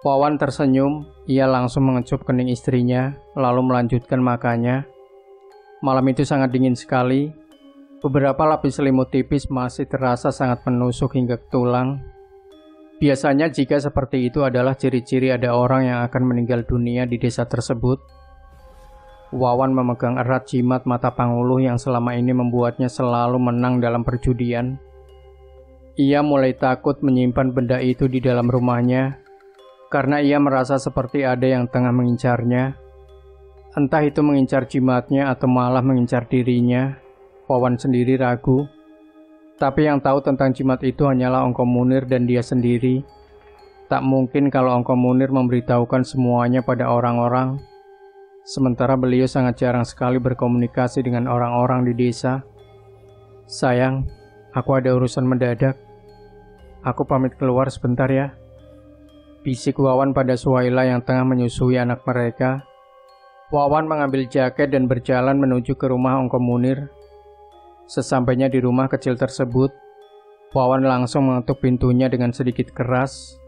Wawan tersenyum. Ia langsung mengecup kening istrinya, lalu melanjutkan makannya. Malam itu sangat dingin sekali. Beberapa lapis selimut tipis masih terasa sangat menusuk hingga ke tulang. Biasanya jika seperti itu adalah ciri-ciri ada orang yang akan meninggal dunia di desa tersebut. Wawan memegang erat jimat mata Panguluh yang selama ini membuatnya selalu menang dalam perjudian. Ia mulai takut menyimpan benda itu di dalam rumahnya, karena ia merasa seperti ada yang tengah mengincarnya. Entah itu mengincar jimatnya atau malah mengincar dirinya, Wawan sendiri ragu. Tapi yang tahu tentang jimat itu hanyalah Ongko Munir dan dia sendiri. Tak mungkin kalau Ongko Munir memberitahukan semuanya pada orang-orang. Sementara beliau sangat jarang sekali berkomunikasi dengan orang-orang di desa. "Sayang, aku ada urusan mendadak. Aku pamit keluar sebentar ya," bisik Wawan pada Suhaila yang tengah menyusui anak mereka. Wawan mengambil jaket dan berjalan menuju ke rumah Ongko Munir. Sesampainya di rumah kecil tersebut, Wawan langsung mengetuk pintunya dengan sedikit keras.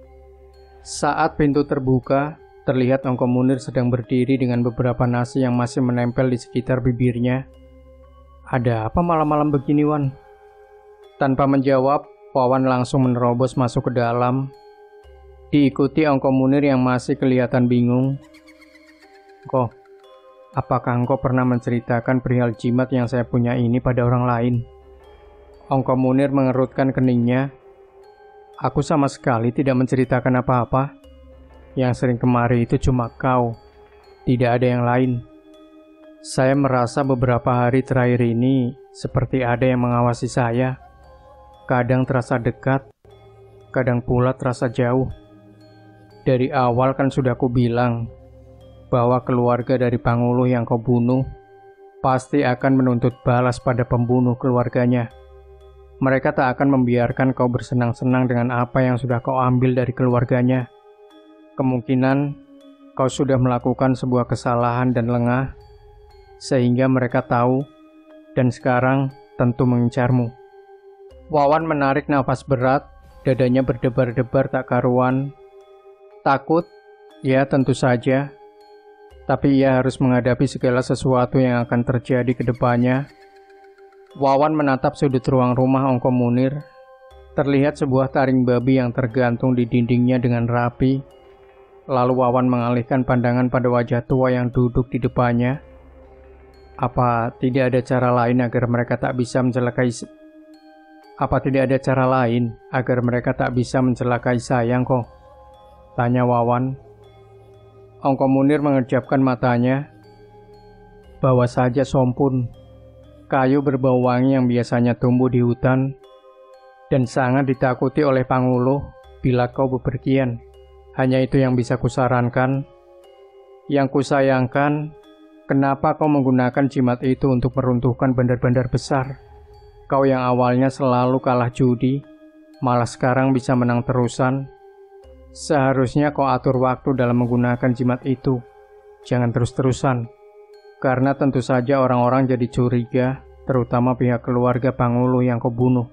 Saat pintu terbuka, terlihat Ongko Munir sedang berdiri dengan beberapa nasi yang masih menempel di sekitar bibirnya. "Ada apa malam-malam begini, Wan?" Tanpa menjawab, Wawan langsung menerobos masuk ke dalam. Diikuti Ongko Munir yang masih kelihatan bingung. "Kok, apakah engkau pernah menceritakan perihal jimat yang saya punya ini pada orang lain?" Ongko Munir mengerutkan keningnya. "Aku sama sekali tidak menceritakan apa-apa. Yang sering kemari itu cuma kau, tidak ada yang lain. Saya merasa beberapa hari terakhir ini seperti ada yang mengawasi saya. Kadang terasa dekat, kadang pula terasa jauh. Dari awal kan sudah aku bilang bahwa keluarga dari Panguluh yang kau bunuh pasti akan menuntut balas pada pembunuh keluarganya. Mereka tak akan membiarkan kau bersenang-senang dengan apa yang sudah kau ambil dari keluarganya. Kemungkinan kau sudah melakukan sebuah kesalahan dan lengah, sehingga mereka tahu dan sekarang tentu mengincarmu." Wawan menarik nafas berat, dadanya berdebar-debar tak karuan. Takut? Ya, tentu saja. Tapi ia harus menghadapi segala sesuatu yang akan terjadi ke depannya. Wawan menatap sudut ruang rumah Ongko Munir. Terlihat sebuah taring babi yang tergantung di dindingnya dengan rapi. Lalu Wawan mengalihkan pandangan pada wajah tua yang duduk di depannya. Apa tidak ada cara lain agar mereka tak bisa mencelakai saya, kok? Tanya Wawan. Ongko Munir mengerjapkan matanya. "Bawa saja sompun, kayu berbau wangi yang biasanya tumbuh di hutan dan sangat ditakuti oleh Panguluh bila kau bepergian. Hanya itu yang bisa kusarankan. Yang kusayangkan, kenapa kau menggunakan jimat itu untuk meruntuhkan bandar-bandar besar? Kau yang awalnya selalu kalah judi, malah sekarang bisa menang terusan. Seharusnya kau atur waktu dalam menggunakan jimat itu. Jangan terus-terusan, karena tentu saja orang-orang jadi curiga, terutama pihak keluarga Panguluh yang kau bunuh.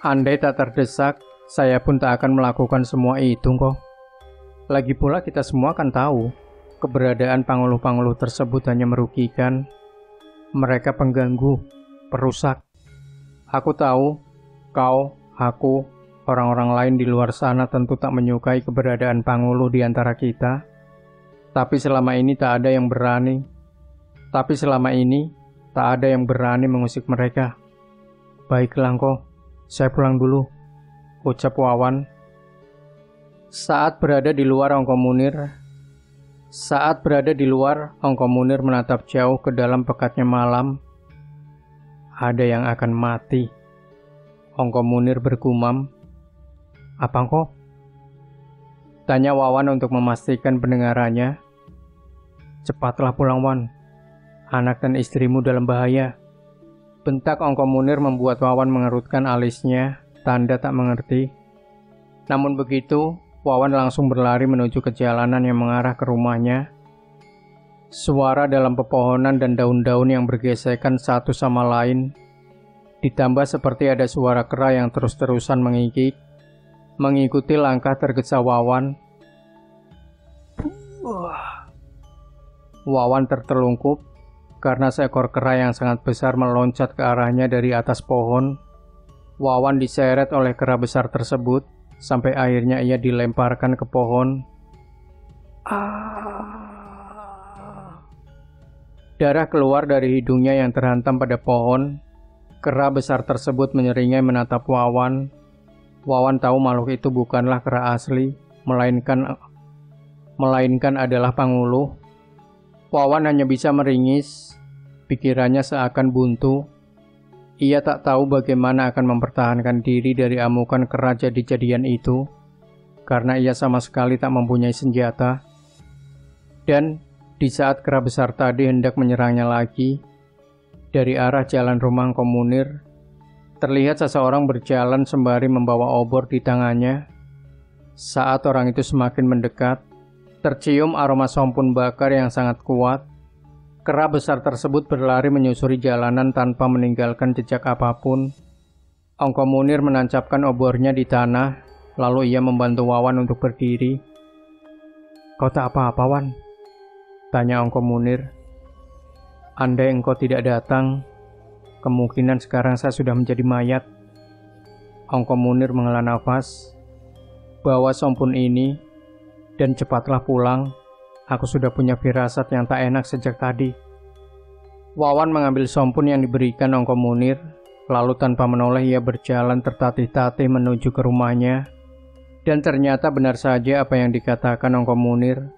Andai tak terdesak, saya pun tak akan melakukan semua itu, kok. Lagi pula kita semua kan tahu, keberadaan Panguluh-Panguluh tersebut hanya merugikan. Mereka pengganggu, perusak. Aku tahu, kau, aku, orang-orang lain di luar sana tentu tak menyukai keberadaan Panguluh di antara kita. Tapi selama ini tak ada yang berani mengusik mereka. Baiklah, kok. Saya pulang dulu," ucap Wawan. Saat berada di luar, Ongko Munir menatap jauh ke dalam pekatnya malam. "Ada yang akan mati," Ongko Munir bergumam. "Apa, kok?" tanya Wawan untuk memastikan pendengarannya. "Cepatlah pulang, Wan. Anak dan istrimu dalam bahaya," bentak Ongko Munir membuat Wawan mengerutkan alisnya, tanda tak mengerti. Namun begitu, Wawan langsung berlari menuju ke jalanan yang mengarah ke rumahnya. Suara dalam pepohonan dan daun-daun yang bergesekan satu sama lain, ditambah seperti ada suara kera yang terus-terusan mengikik, mengikuti langkah tergesa Wawan. Wawan tertelungkup karena seekor kera yang sangat besar meloncat ke arahnya dari atas pohon. Wawan diseret oleh kera besar tersebut. sampai akhirnya ia dilemparkan ke pohon. Darah keluar dari hidungnya yang terhantam pada pohon. Kera besar tersebut menyeringai menatap Wawan. Wawan tahu makhluk itu bukanlah kera asli, melainkan adalah Panguluh. Wawan hanya bisa meringis, pikirannya seakan buntu. Ia tak tahu bagaimana akan mempertahankan diri dari amukan kera jadi-jadian itu, karena ia sama sekali tak mempunyai senjata. Dan di saat kera besar tadi hendak menyerangnya lagi, dari arah jalan rumah Engkom Munir, terlihat seseorang berjalan sembari membawa obor di tangannya. Saat orang itu semakin mendekat, tercium aroma sompun bakar yang sangat kuat. Kera besar tersebut berlari menyusuri jalanan tanpa meninggalkan jejak apapun. Engkom Munir menancapkan obornya di tanah, lalu ia membantu Wawan untuk berdiri. "Kau tak apa-apa, Wan?" tanya Engkom Munir. "Andai engkau tidak datang, kemungkinan sekarang saya sudah menjadi mayat." Engkom Munir menghela nafas. "Bawa sompun ini, dan cepatlah pulang. Aku sudah punya firasat yang tak enak sejak tadi." Wawan mengambil sompun yang diberikan Engkom Munir, lalu tanpa menoleh ia berjalan tertatih-tatih menuju ke rumahnya. Dan ternyata benar saja apa yang dikatakan Engkom Munir.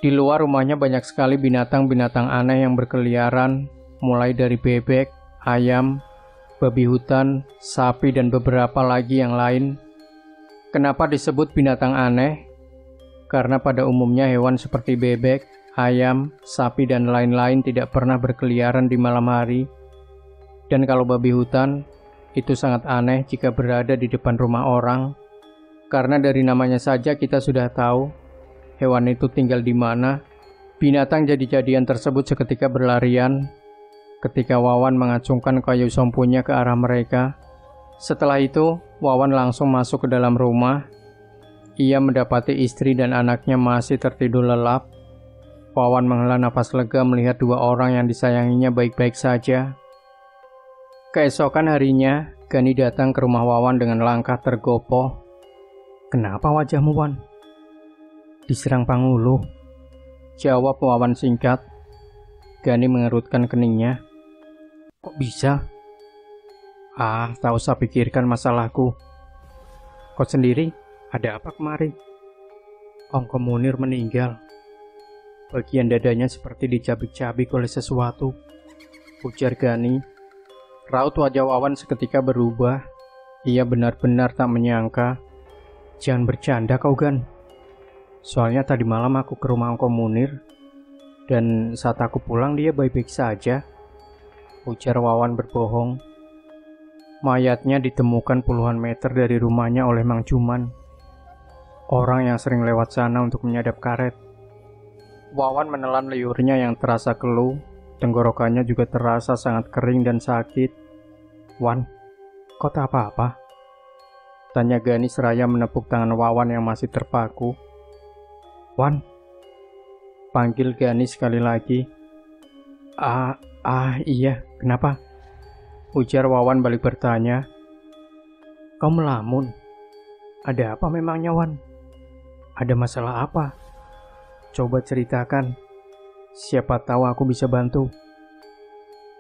Di luar rumahnya banyak sekali binatang-binatang aneh yang berkeliaran, mulai dari bebek, ayam, babi hutan, sapi, dan beberapa lagi yang lain. Kenapa disebut binatang aneh? Karena pada umumnya hewan seperti bebek, ayam, sapi, dan lain-lain tidak pernah berkeliaran di malam hari. Dan kalau babi hutan, itu sangat aneh jika berada di depan rumah orang. Karena dari namanya saja kita sudah tahu hewan itu tinggal di mana. Binatang jadi-jadian tersebut seketika berlarian ketika Wawan mengacungkan kayu sompunnya ke arah mereka. Setelah itu, Wawan langsung masuk ke dalam rumah. Ia mendapati istri dan anaknya masih tertidur lelap. Wawan menghela nafas lega melihat dua orang yang disayanginya baik-baik saja. Keesokan harinya, Gani datang ke rumah Wawan dengan langkah tergopoh. "Kenapa wajahmu, Wan?" "Diserang Panguluh," jawab Wawan singkat. Gani mengerutkan keningnya. "Kok bisa?" Tak usah pikirkan masalahku. Kau sendiri, ada apa kemari?" "Engkom Munir meninggal. Bagian dadanya seperti dicabik-cabik oleh sesuatu," ujar Gani. Raut wajah Wawan seketika berubah. Ia benar-benar tak menyangka. "Jangan bercanda kau, Gan. Soalnya tadi malam aku ke rumah Engkom Munir, dan saat aku pulang dia baik-baik saja," ujar Wawan berbohong. Mayatnya ditemukan puluhan meter dari rumahnya oleh Mang Juman, orang yang sering lewat sana untuk menyadap karet. Wawan menelan liurnya yang terasa keluh, tenggorokannya juga terasa sangat kering dan sakit. "Wan, kau tak apa-apa?" tanya Gani seraya menepuk tangan Wawan yang masih terpaku. "Wan," panggil Gani sekali lagi. Iya, kenapa?" ujar Wawan balik bertanya. "Kau melamun. Ada apa memangnya, Wan? Ada masalah apa? Coba ceritakan. Siapa tahu aku bisa bantu."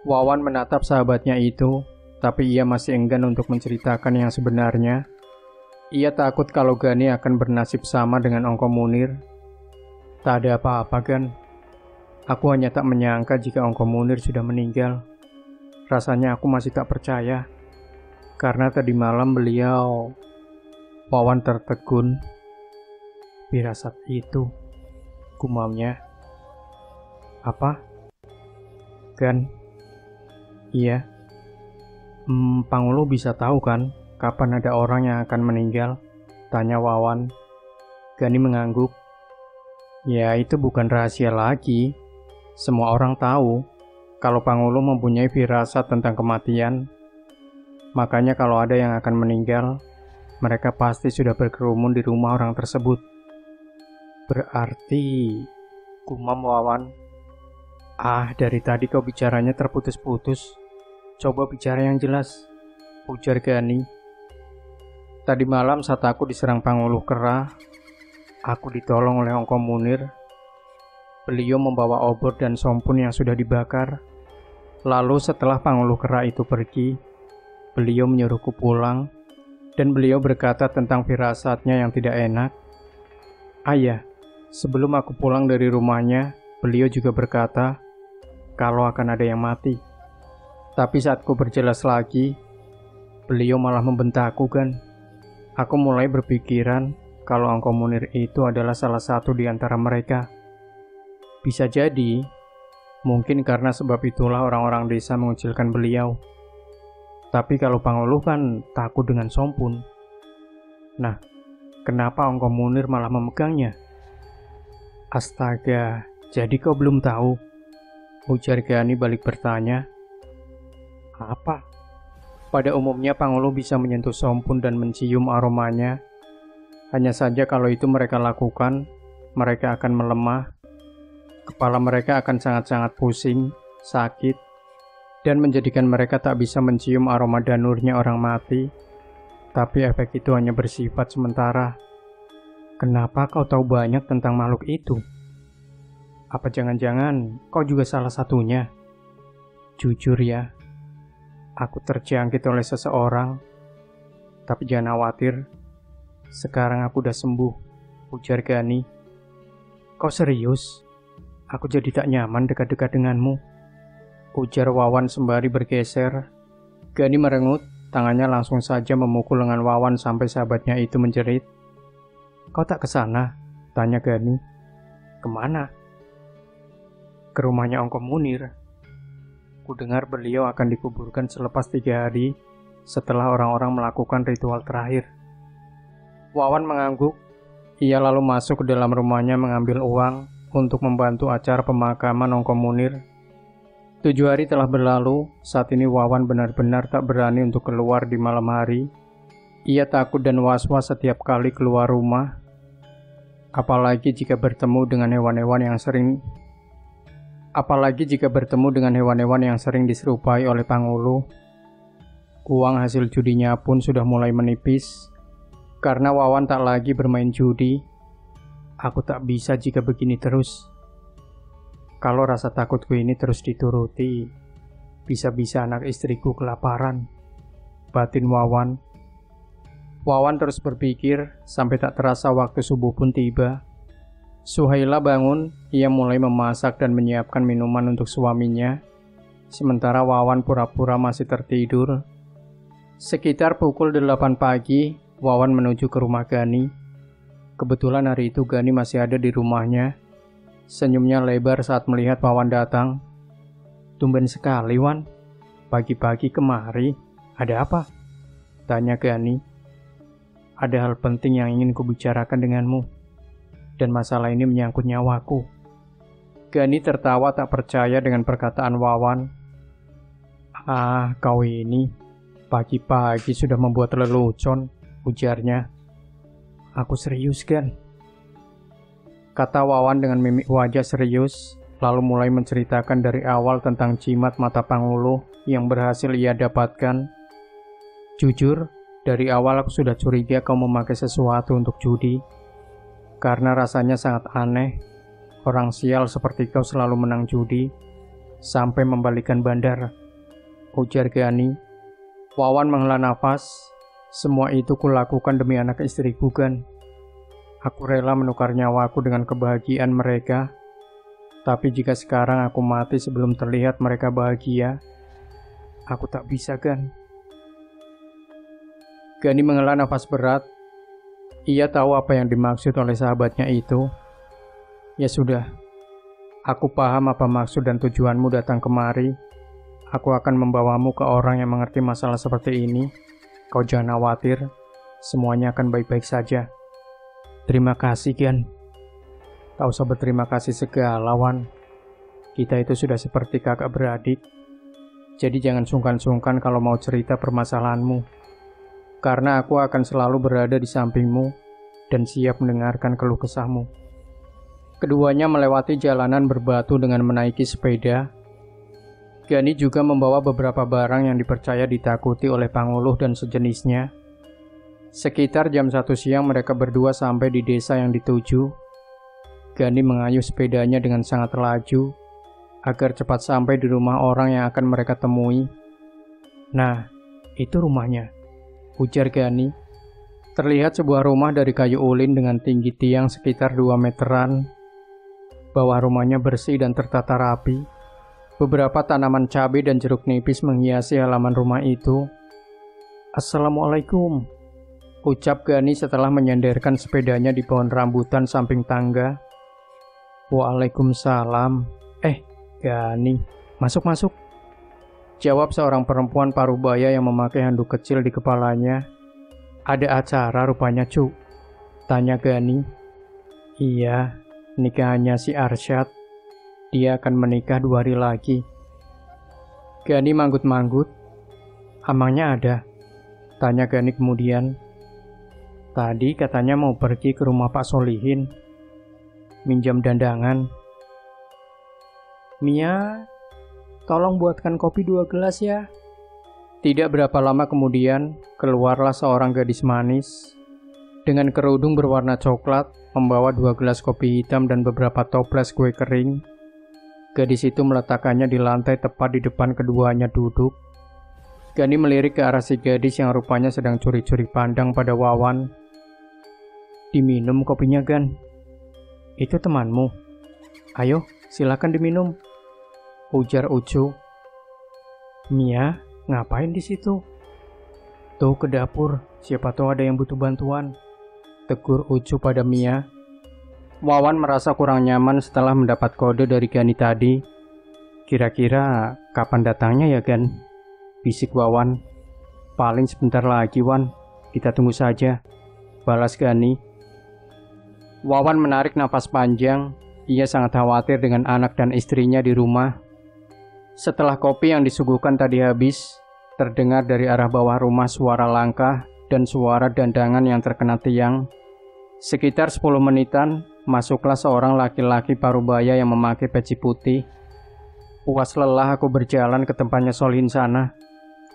Wawan menatap sahabatnya itu, tapi ia masih enggan untuk menceritakan yang sebenarnya. Ia takut kalau Gani akan bernasib sama dengan Engkom Munir. "Tak ada apa-apa, Gan. Aku hanya tak menyangka jika Engkom Munir sudah meninggal. Rasanya aku masih tak percaya. Karena tadi malam beliau..." Wawan tertegun. "Firasat itu," gumamnya. "Apa?" "Gan." "Iya." Panguluh bisa tahu kan kapan ada orang yang akan meninggal?" tanya Wawan. Gani mengangguk. "Ya, itu bukan rahasia lagi. Semua orang tahu kalau Panguluh mempunyai firasat tentang kematian. Makanya kalau ada yang akan meninggal, mereka pasti sudah berkerumun di rumah orang tersebut." "Berarti..." gumam Wawan. Dari tadi kau bicaranya terputus-putus. Coba bicara yang jelas," ujar Gani. Tadi malam saat aku diserang Panguluh Kera, aku ditolong oleh Ongko Munir. Beliau membawa obor dan sompun yang sudah dibakar. Lalu setelah Panguluh Kera itu pergi, beliau menyuruhku pulang, dan beliau berkata tentang firasatnya yang tidak enak. Ayah, sebelum aku pulang dari rumahnya, beliau juga berkata kalau akan ada yang mati. Tapi saat ku berjelas lagi, beliau malah membentakku kan. Aku mulai berpikiran kalau Ongko Munir itu adalah salah satu di antara mereka. Bisa jadi, mungkin karena sebab itulah orang-orang desa mengucilkan beliau. Tapi kalau Panguluh kan takut dengan sompun. Nah, kenapa Ongko Munir malah memegangnya? Astaga, jadi kau belum tahu? Ujar Gani balik bertanya. Apa? Pada umumnya Panguluh bisa menyentuh sompun dan mencium aromanya. Hanya saja kalau itu mereka lakukan, mereka akan melemah. Kepala mereka akan sangat-sangat pusing, sakit, dan menjadikan mereka tak bisa mencium aroma danurnya orang mati. Tapi efek itu hanya bersifat sementara. Kenapa kau tahu banyak tentang makhluk itu? Apa jangan-jangan kau juga salah satunya? Jujur ya, aku terjangkit oleh seseorang. Tapi jangan khawatir, sekarang aku udah sembuh, ujar Gani. Kau serius? Aku jadi tak nyaman dekat-dekat denganmu, ujar Wawan sembari bergeser. Gani merengut, tangannya langsung saja memukul lengan Wawan sampai sahabatnya itu menjerit. Kau tak kesana? Tanya Gani. Kemana? Ke rumahnya Ongko Munir. Kudengar beliau akan dikuburkan selepas 3 hari setelah orang-orang melakukan ritual terakhir. Wawan mengangguk. Ia lalu masuk ke dalam rumahnya mengambil uang untuk membantu acara pemakaman Ongko Munir. 7 hari telah berlalu, saat ini Wawan benar-benar tak berani untuk keluar di malam hari. Ia takut dan was-was setiap kali keluar rumah. Apalagi jika bertemu dengan hewan-hewan yang sering diserupai oleh Panguluh. Uang hasil judinya pun sudah mulai menipis. Karena Wawan tak lagi bermain judi. Aku tak bisa jika begini terus. Kalau rasa takutku ini terus dituruti, bisa-bisa anak istriku kelaparan, batin Wawan. Wawan terus berpikir sampai tak terasa waktu subuh pun tiba. Suhaila bangun, ia mulai memasak dan menyiapkan minuman untuk suaminya. Sementara Wawan pura-pura masih tertidur. Sekitar pukul 8 pagi, Wawan menuju ke rumah Gani. Kebetulan hari itu Gani masih ada di rumahnya. Senyumnya lebar saat melihat Wawan datang. Tumben sekali, Wan. Pagi-pagi kemari, ada apa? Tanya Gani. Ada hal penting yang ingin kubicarakan denganmu. Dan masalah ini menyangkut nyawaku. Gani tertawa tak percaya dengan perkataan Wawan. Ah, kau ini pagi-pagi sudah membuat lelucon, ujarnya. Aku serius, Gan. Kata Wawan dengan mimik wajah serius, lalu mulai menceritakan dari awal tentang jimat mata Panguluh yang berhasil ia dapatkan. Jujur, dari awal aku sudah curiga kau memakai sesuatu untuk judi. Karena rasanya sangat aneh, orang sial seperti kau selalu menang judi, sampai membalikan bandar, ujar Gani. Wawan menghela nafas. Semua itu kulakukan demi anak istriku, Gan. Aku rela menukar nyawaku dengan kebahagiaan mereka. Tapi jika sekarang aku mati sebelum terlihat mereka bahagia, aku tak bisa, Gan. Gani menghela nafas berat. Ia tahu apa yang dimaksud oleh sahabatnya itu. Ya sudah, aku paham apa maksud dan tujuanmu datang kemari. Aku akan membawamu ke orang yang mengerti masalah seperti ini. Kau jangan khawatir, semuanya akan baik-baik saja. Terima kasih, Gan. Tak usah berterima kasih segala, Wan. Kita itu sudah seperti kakak beradik. Jadi jangan sungkan-sungkan kalau mau cerita permasalahanmu. Karena aku akan selalu berada di sampingmu dan siap mendengarkan keluh kesahmu. Keduanya melewati jalanan berbatu dengan menaiki sepeda. Gani juga membawa beberapa barang yang dipercaya ditakuti oleh Panguluh dan sejenisnya. Sekitar jam 1 siang mereka berdua sampai di desa yang dituju. Gani mengayuh sepedanya dengan sangat laju agar cepat sampai di rumah orang yang akan mereka temui. Nah, itu rumahnya, ujar Gani. Terlihat sebuah rumah dari kayu ulin dengan tinggi tiang sekitar 2 meteran. Bawah rumahnya bersih dan tertata rapi. Beberapa tanaman cabai dan jeruk nipis menghiasi halaman rumah itu. "Assalamualaikum," ucap Gani setelah menyandarkan sepedanya di pohon rambutan samping tangga. "Waalaikumsalam. Gani, masuk-masuk," jawab seorang perempuan parubaya yang memakai handuk kecil di kepalanya. "Ada acara rupanya, Cu?" tanya Gani. "Iya, nikahannya si Arsyad. Dia akan menikah 2 hari lagi." Gani manggut-manggut. "Amangnya ada?" tanya Gani kemudian. "Tadi katanya mau pergi ke rumah Pak Solihin, minjam dandangan." "Mia, tolong buatkan kopi 2 gelas ya." Tidak berapa lama kemudian, keluarlah seorang gadis manis dengan kerudung berwarna coklat, membawa 2 gelas kopi hitam dan beberapa toples kue kering. Gadis itu meletakkannya di lantai tepat di depan keduanya duduk. Gani melirik ke arah si gadis yang rupanya sedang curi-curi pandang pada Wawan. "Diminum kopinya, Gan. Itu temanmu. Ayo, silakan diminum," ujar Ucu. "Mia, ngapain di situ?" "Tuh ke dapur, siapa tahu ada yang butuh bantuan," tegur Ucu pada Mia. Wawan merasa kurang nyaman setelah mendapat kode dari Gani tadi. "Kira-kira kapan datangnya ya, Gan?" bisik Wawan. "Paling sebentar lagi, Wan. Kita tunggu saja," balas Gani. Wawan menarik napas panjang. Ia sangat khawatir dengan anak dan istrinya di rumah. Setelah kopi yang disuguhkan tadi habis, terdengar dari arah bawah rumah suara langkah dan suara dandangan yang terkena tiang. Sekitar 10 menitan, masuklah seorang laki-laki parubaya yang memakai peci putih. "Puas lelah aku berjalan ke tempatnya Solihin sana.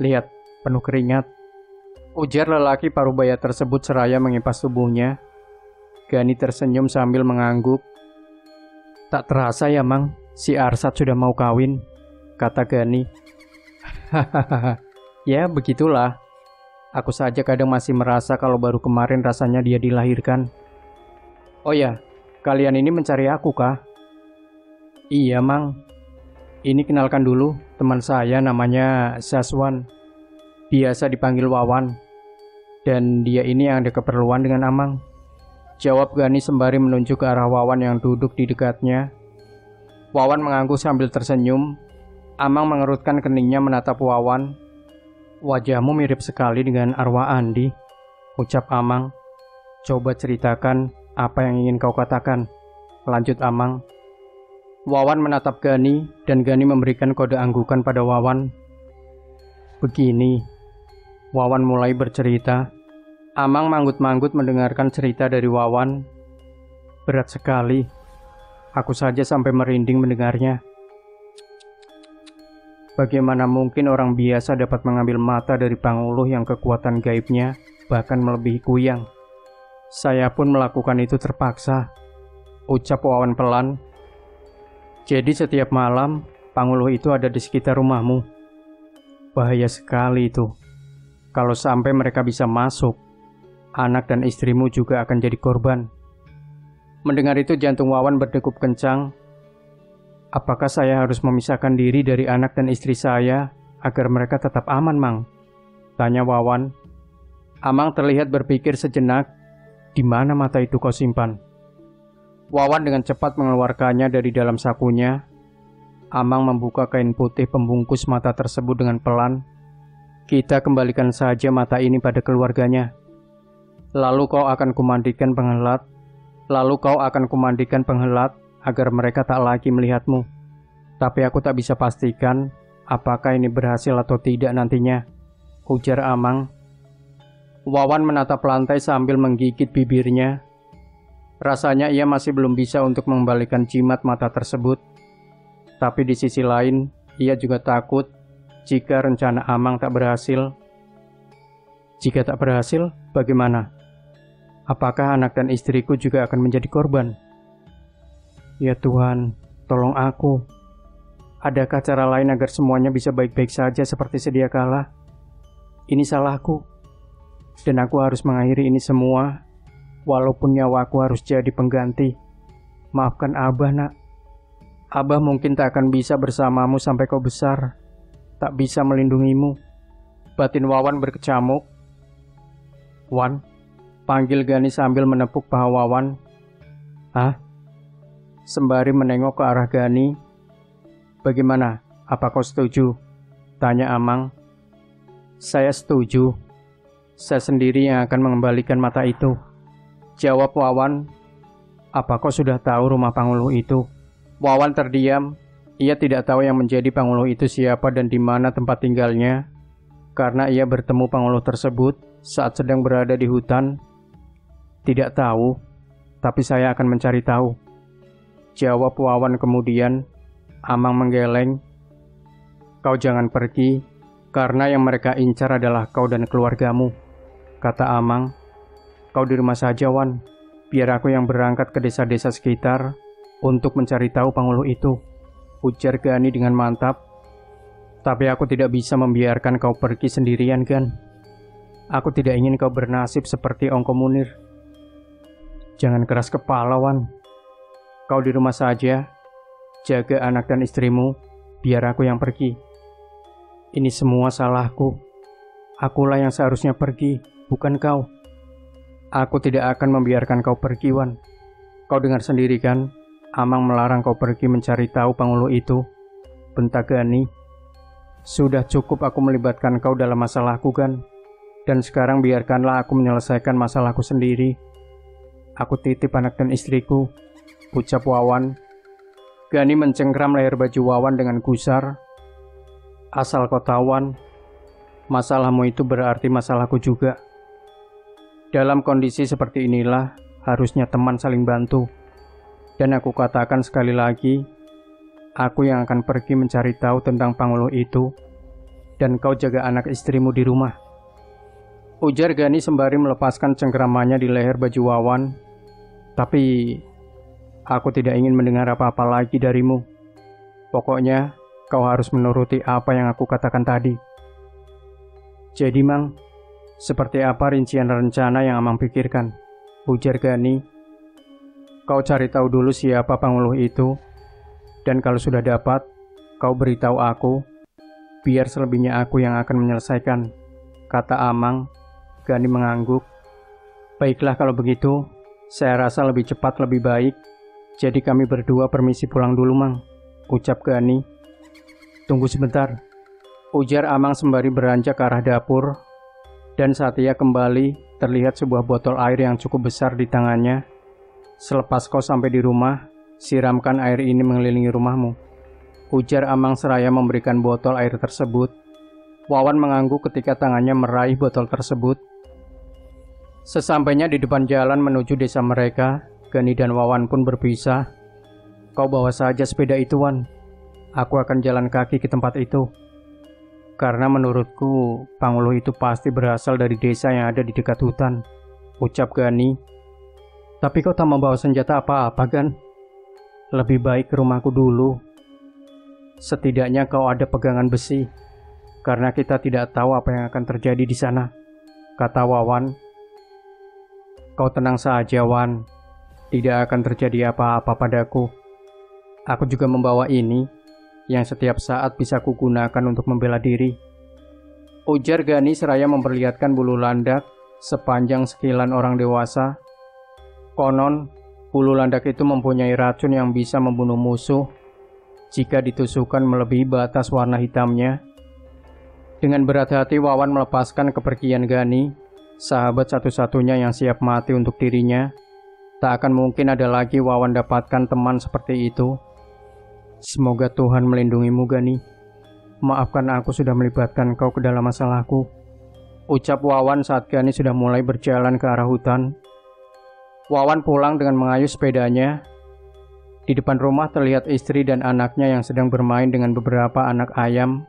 Lihat, penuh keringat," ujar lelaki parubaya tersebut seraya mengipas tubuhnya. Gani tersenyum sambil mengangguk. "Tak terasa ya, Mang, si Arsyad sudah mau kawin," kata Gani. "Hahaha, ya begitulah. Aku saja kadang masih merasa kalau baru kemarin rasanya dia dilahirkan." "Oh ya, kalian ini mencari aku kah?" "Iya, Mang. Ini kenalkan dulu, teman saya namanya Saswan. Biasa dipanggil Wawan. Dan dia ini yang ada keperluan dengan Amang," jawab Gani sembari menunjuk ke arah Wawan yang duduk di dekatnya. Wawan mengangguk sambil tersenyum. Amang mengerutkan keningnya menatap Wawan. "Wajahmu mirip sekali dengan arwah Andi," ucap Amang. "Coba ceritakan apa yang ingin kau katakan," lanjut Amang. Wawan menatap Gani dan Gani memberikan kode anggukan pada Wawan. "Begini," Wawan mulai bercerita. Amang manggut-manggut mendengarkan cerita dari Wawan. "Berat sekali. Aku saja sampai merinding mendengarnya. Bagaimana mungkin orang biasa dapat mengambil mata dari Panguluh yang kekuatan gaibnya bahkan melebihi kuyang? Saya pun melakukan itu terpaksa," ucap Wawan pelan. "Jadi setiap malam Panguluh itu ada di sekitar rumahmu. Bahaya sekali itu. Kalau sampai mereka bisa masuk, anak dan istrimu juga akan jadi korban." Mendengar itu jantung Wawan berdegup kencang. "Apakah saya harus memisahkan diri dari anak dan istri saya agar mereka tetap aman, Mang?" tanya Wawan. Amang terlihat berpikir sejenak. "Di mana mata itu kau simpan?" Wawan dengan cepat mengeluarkannya dari dalam sakunya. Amang membuka kain putih pembungkus mata tersebut dengan pelan. "Kita kembalikan saja mata ini pada keluarganya. Lalu kau akan kumandikan penghelat agar mereka tak lagi melihatmu. Tapi aku tak bisa pastikan apakah ini berhasil atau tidak nantinya," ujar Amang. Wawan menatap lantai sambil menggigit bibirnya. Rasanya ia masih belum bisa untuk mengembalikan jimat mata tersebut. Tapi di sisi lain, ia juga takut jika rencana Amang tak berhasil. Jika tak berhasil, bagaimana? Apakah anak dan istriku juga akan menjadi korban? Ya Tuhan, tolong aku. Adakah cara lain agar semuanya bisa baik-baik saja seperti sedia kala? Ini salahku, dan aku harus mengakhiri ini semua, walaupun nyawaku harus jadi pengganti. Maafkan Abah, nak. Abah mungkin tak akan bisa bersamamu sampai kau besar, tak bisa melindungimu. Batin Wawan berkecamuk. Wan, panggil Gani sambil menepuk paha Wawan. Hah? Sembari menengok ke arah Gani. Bagaimana? Apa kau setuju? Tanya Amang. Saya setuju. Saya sendiri yang akan mengembalikan mata itu. Jawab Wawan. Apa kau sudah tahu rumah Panguluh itu? Wawan terdiam. Ia tidak tahu yang menjadi Panguluh itu siapa dan di mana tempat tinggalnya. Karena ia bertemu Panguluh tersebut saat sedang berada di hutan. Tidak tahu, tapi saya akan mencari tahu. Jawab Wawan kemudian. Amang menggeleng. Kau jangan pergi, karena yang mereka incar adalah kau dan keluargamu, kata Amang. Kau di rumah saja, Wan. Biar aku yang berangkat ke desa-desa sekitar untuk mencari tahu Panguluh itu, ujar Gani dengan mantap. Tapi aku tidak bisa membiarkan kau pergi sendirian, Gan. Aku tidak ingin kau bernasib seperti Ongko Munir. Jangan keras kepala, Wan. Kau di rumah saja, jaga anak dan istrimu, biar aku yang pergi. Ini semua salahku. Akulah yang seharusnya pergi, bukan kau. Aku tidak akan membiarkan kau pergi, Wan. Kau dengar sendiri kan, Amang melarang kau pergi mencari tahu Panguluh itu, bentak Gani. Sudah cukup aku melibatkan kau dalam masalahku, Gan. Dan sekarang biarkanlah aku menyelesaikan masalahku sendiri. Aku titip anak dan istriku, ucap Wawan. Gani mencengkram leher baju Wawan dengan gusar. Asal kau tahu, Wan, masalahmu itu berarti masalahku juga. Dalam kondisi seperti inilah harusnya teman saling bantu. Dan aku katakan sekali lagi, aku yang akan pergi mencari tahu tentang Panguluh itu, dan kau jaga anak istrimu di rumah, ujar Gani sembari melepaskan cengkeramannya di leher baju Wawan. Tapi aku tidak ingin mendengar apa-apa lagi darimu. Pokoknya kau harus menuruti apa yang aku katakan tadi. Jadi, Mang, seperti apa rincian rencana yang Amang pikirkan? Ujar Gani. Kau cari tahu dulu siapa Panguluh itu, dan kalau sudah dapat, kau beritahu aku, biar selebihnya aku yang akan menyelesaikan, kata Amang. Gani mengangguk. Baiklah kalau begitu, saya rasa lebih cepat lebih baik. Jadi kami berdua permisi pulang dulu, Mang, ucap Gani. Tunggu sebentar, ujar Amang sembari beranjak ke arah dapur. Dan saat ia kembali, terlihat sebuah botol air yang cukup besar di tangannya. Selepas kau sampai di rumah, siramkan air ini mengelilingi rumahmu, ujar Amang seraya memberikan botol air tersebut. Wawan mengangguk ketika tangannya meraih botol tersebut. Sesampainya di depan jalan menuju desa mereka, Gani dan Wawan pun berpisah. Kau bawa saja sepeda itu, Wan. Aku akan jalan kaki ke tempat itu. Karena menurutku, Panguluh itu pasti berasal dari desa yang ada di dekat hutan, ucap Gani. Tapi kau tak membawa senjata apa-apa, Gan? Lebih baik ke rumahku dulu. Setidaknya kau ada pegangan besi, karena kita tidak tahu apa yang akan terjadi di sana, kata Wawan. Kau tenang saja, Wan. Tidak akan terjadi apa-apa padaku. Aku juga membawa ini, yang setiap saat bisa kugunakan untuk membela diri, ujar Gani seraya memperlihatkan bulu landak sepanjang sekilan orang dewasa. Konon, bulu landak itu mempunyai racun yang bisa membunuh musuh jika ditusukkan melebihi batas warna hitamnya. Dengan berat hati Wawan melepaskan kepergian Gani, sahabat satu-satunya yang siap mati untuk dirinya. Tak akan mungkin ada lagi Wawan dapatkan teman seperti itu. Semoga Tuhan melindungimu, Gani. Maafkan aku sudah melibatkan kau ke dalam masalahku, ucap Wawan saat Gani sudah mulai berjalan ke arah hutan. Wawan pulang dengan mengayuh sepedanya. Di depan rumah terlihat istri dan anaknya yang sedang bermain dengan beberapa anak ayam.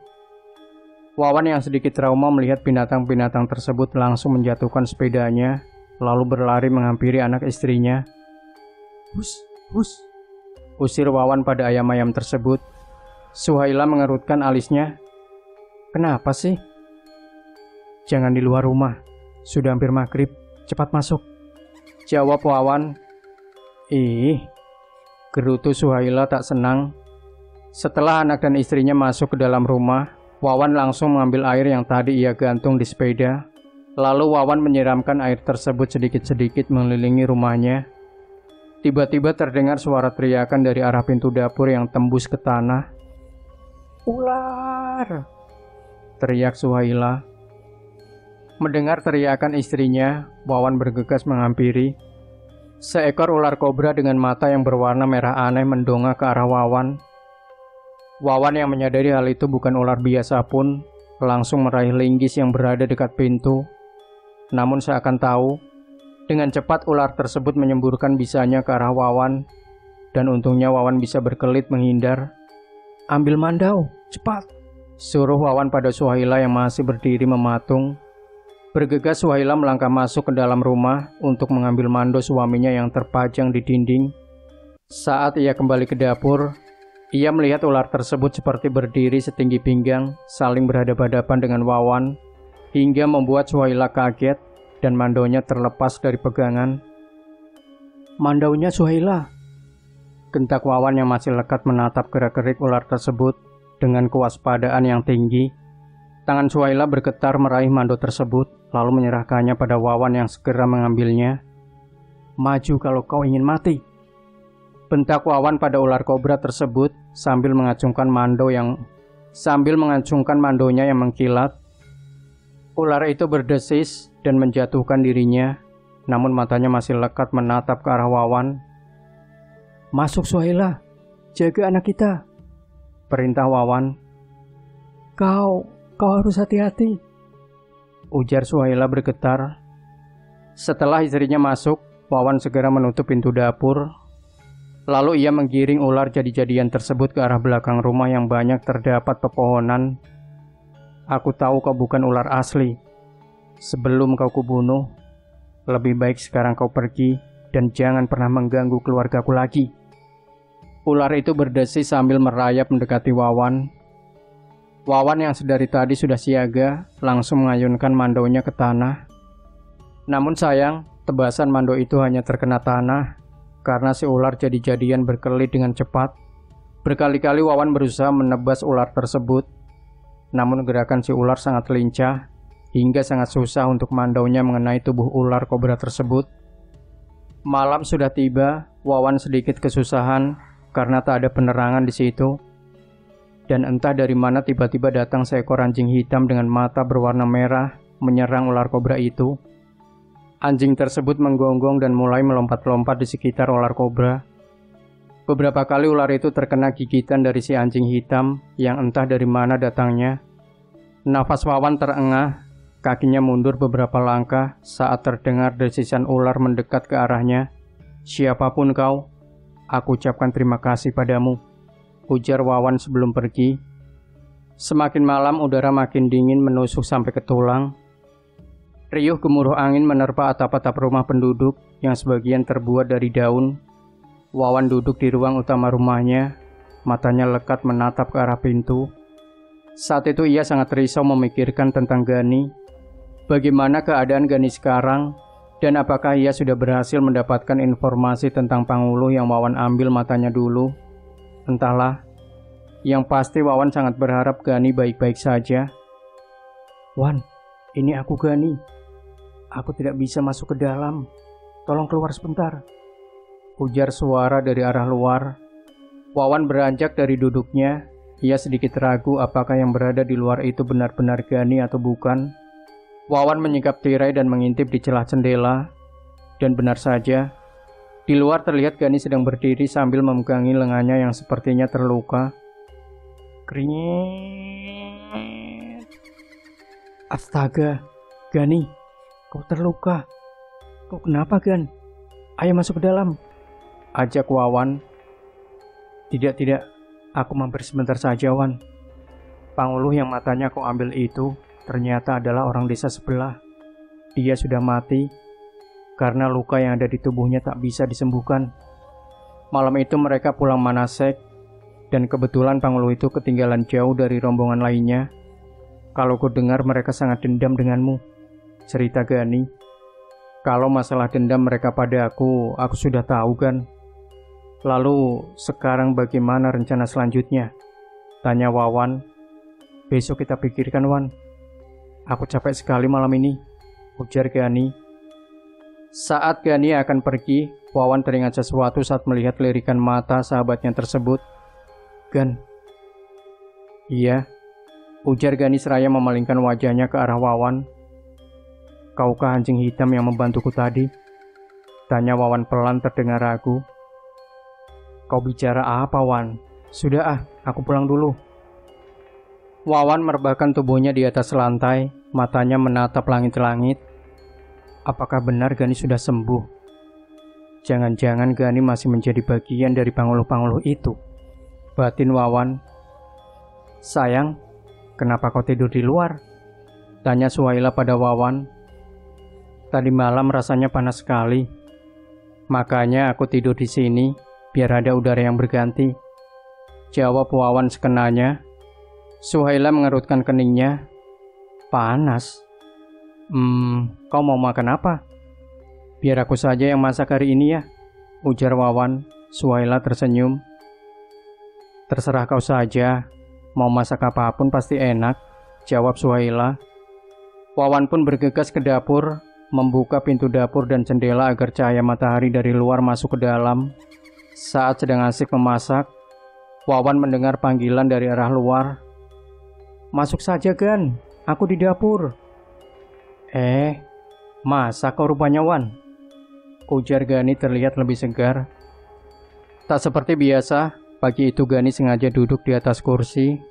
Wawan yang sedikit trauma melihat binatang-binatang tersebut langsung menjatuhkan sepedanya, lalu berlari menghampiri anak istrinya. "Hus, hus!" usir Wawan pada ayam-ayam tersebut. Suhaila mengerutkan alisnya. "Kenapa sih?" "Jangan di luar rumah, sudah hampir maghrib, cepat masuk," jawab Wawan. "Ih," gerutu Suhaila tak senang. Setelah anak dan istrinya masuk ke dalam rumah, Wawan langsung mengambil air yang tadi ia gantung di sepeda. Lalu Wawan menyiramkan air tersebut sedikit-sedikit mengelilingi rumahnya. Tiba-tiba terdengar suara teriakan dari arah pintu dapur yang tembus ke tanah. "Ular!" teriak Suhaila. Mendengar teriakan istrinya, Wawan bergegas menghampiri. Seekor ular kobra dengan mata yang berwarna merah aneh mendongak ke arah Wawan. Wawan yang menyadari hal itu bukan ular biasa pun langsung meraih linggis yang berada dekat pintu. Namun seakan tahu, dengan cepat ular tersebut menyemburkan bisanya ke arah Wawan, dan untungnya Wawan bisa berkelit menghindar. "Ambil mandau, cepat!" suruh Wawan pada Suhaila yang masih berdiri mematung. Bergegas Suhaila melangkah masuk ke dalam rumah untuk mengambil mando suaminya yang terpajang di dinding. Saat ia kembali ke dapur, ia melihat ular tersebut seperti berdiri setinggi pinggang, saling berhadapan-hadapan dengan Wawan, hingga membuat Suhaila kaget dan mandonya terlepas dari pegangan. "Mandaunya Suhaila!" gentak Wawan yang masih lekat menatap gerak-gerik ular tersebut dengan kewaspadaan yang tinggi. Tangan Suhaila bergetar meraih mando tersebut, lalu menyerahkannya pada Wawan yang segera mengambilnya. "Maju kalau kau ingin mati!" bentak Wawan pada ular kobra tersebut sambil mengacungkan mandonya yang mengkilat. Ular itu berdesis dan menjatuhkan dirinya, namun matanya masih lekat menatap ke arah Wawan. "Masuk Suhaila, jaga anak kita," perintah Wawan. Kau harus hati-hati," ujar Suhaila bergetar. Setelah istrinya masuk, Wawan segera menutup pintu dapur. Lalu ia menggiring ular jadi-jadian tersebut ke arah belakang rumah yang banyak terdapat pepohonan. "Aku tahu kau bukan ular asli. Sebelum kau kubunuh, lebih baik sekarang kau pergi dan jangan pernah mengganggu keluargaku lagi." Ular itu berdesis sambil merayap mendekati Wawan. Wawan yang sedari tadi sudah siaga langsung mengayunkan mandonya ke tanah. Namun sayang, tebasan mando itu hanya terkena tanah karena si ular jadi-jadian berkelit dengan cepat. Berkali-kali Wawan berusaha menebas ular tersebut, namun gerakan si ular sangat lincah hingga sangat susah untuk mandaunya mengenai tubuh ular kobra tersebut. Malam sudah tiba, Wawan sedikit kesusahan karena tak ada penerangan di situ. Dan entah dari mana tiba-tiba datang seekor anjing hitam dengan mata berwarna merah menyerang ular kobra itu. Anjing tersebut menggonggong dan mulai melompat-lompat di sekitar ular kobra. Beberapa kali ular itu terkena gigitan dari si anjing hitam yang entah dari mana datangnya. Nafas Wawan terengah, kakinya mundur beberapa langkah saat terdengar desisan ular mendekat ke arahnya. "Siapapun kau, aku ucapkan terima kasih padamu," ujar Wawan sebelum pergi. Semakin malam udara makin dingin menusuk sampai ke tulang. Riuh gemuruh angin menerpa atap-atap rumah penduduk yang sebagian terbuat dari daun. Wawan duduk di ruang utama rumahnya, matanya lekat menatap ke arah pintu. Saat itu ia sangat risau memikirkan tentang Gani. Bagaimana keadaan Gani sekarang, dan apakah ia sudah berhasil mendapatkan informasi tentang Panguluh yang Wawan ambil matanya dulu. Entahlah, yang pasti Wawan sangat berharap Gani baik-baik saja. "Wan, ini aku Gani. Aku tidak bisa masuk ke dalam. Tolong keluar sebentar," ujar suara dari arah luar. Wawan beranjak dari duduknya. Ia sedikit ragu apakah yang berada di luar itu benar-benar Gani atau bukan. Wawan menyingkap tirai dan mengintip di celah jendela. Dan benar saja, di luar terlihat Gani sedang berdiri sambil memegangi lengannya yang sepertinya terluka. Kringit. "Astaga, Gani, kau terluka. Kau kenapa, Gan? Ayo masuk ke dalam," ajak Wawan. Tidak, aku mampir sebentar saja, Wan," Panguluh yang matanya kau ambil itu ternyata adalah orang desa sebelah. Dia sudah mati karena luka yang ada di tubuhnya tak bisa disembuhkan. Malam itu mereka pulang manasek, dan kebetulan Panguluh itu ketinggalan jauh dari rombongan lainnya. Kalau ku dengar mereka sangat dendam denganmu, cerita Gani. Kalau masalah dendam mereka pada aku sudah tahu kan. Lalu sekarang bagaimana rencana selanjutnya? Tanya Wawan. Besok kita pikirkan, Wan. Aku capek sekali malam ini, ujar Gani. Saat Gani akan pergi, Wawan teringat sesuatu saat melihat lirikan mata sahabatnya tersebut. Gan. Iya, ujar Gani seraya memalingkan wajahnya ke arah Wawan. Kaukah anjing hitam yang membantuku tadi? Tanya Wawan pelan terdengar ragu. Kau bicara apa, Wan? Sudah aku pulang dulu. Wawan merebahkan tubuhnya di atas lantai, matanya menatap langit-langit. Apakah benar Gani sudah sembuh? Jangan-jangan Gani masih menjadi bagian dari panguluh-panguluh itu, batin Wawan. Sayang, kenapa kau tidur di luar? Tanya Suhaila pada Wawan. Tadi malam rasanya panas sekali, makanya aku tidur di sini biar ada udara yang berganti, jawab Wawan sekenanya. Suhaila mengerutkan keningnya. Panas? Kau mau makan apa? Biar aku saja yang masak hari ini ya, ujar Wawan. Suhaila tersenyum. Terserah kau saja, mau masak apapun pasti enak, jawab Suhaila. Wawan pun bergegas ke dapur, membuka pintu dapur dan jendela agar cahaya matahari dari luar masuk ke dalam. Saat sedang asik memasak, Wawan mendengar panggilan dari arah luar. Masuk saja, Gan, aku di dapur. Masak kau rupanya, Wan, ujar Gani terlihat lebih segar. Tak seperti biasa, pagi itu Gani sengaja duduk di atas kursi.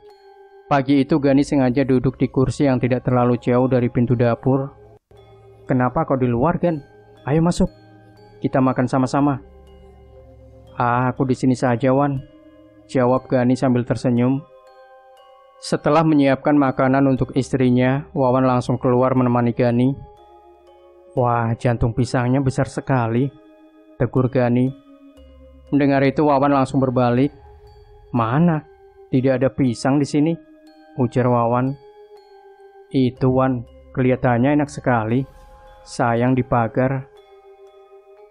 Pagi itu Gani sengaja duduk di kursi yang tidak terlalu jauh dari pintu dapur. Kenapa kau di luar, Gan? Ayo masuk, kita makan sama-sama. Aku di sini saja, Wan, jawab Gani sambil tersenyum. Setelah menyiapkan makanan untuk istrinya, Wawan langsung keluar menemani Gani. Wah, jantung pisangnya besar sekali, tegur Gani. Mendengar itu Wawan langsung berbalik. Mana? Tidak ada pisang di sini, ujar Wawan. Itu, Wan, kelihatannya enak sekali. Sayang di pagar.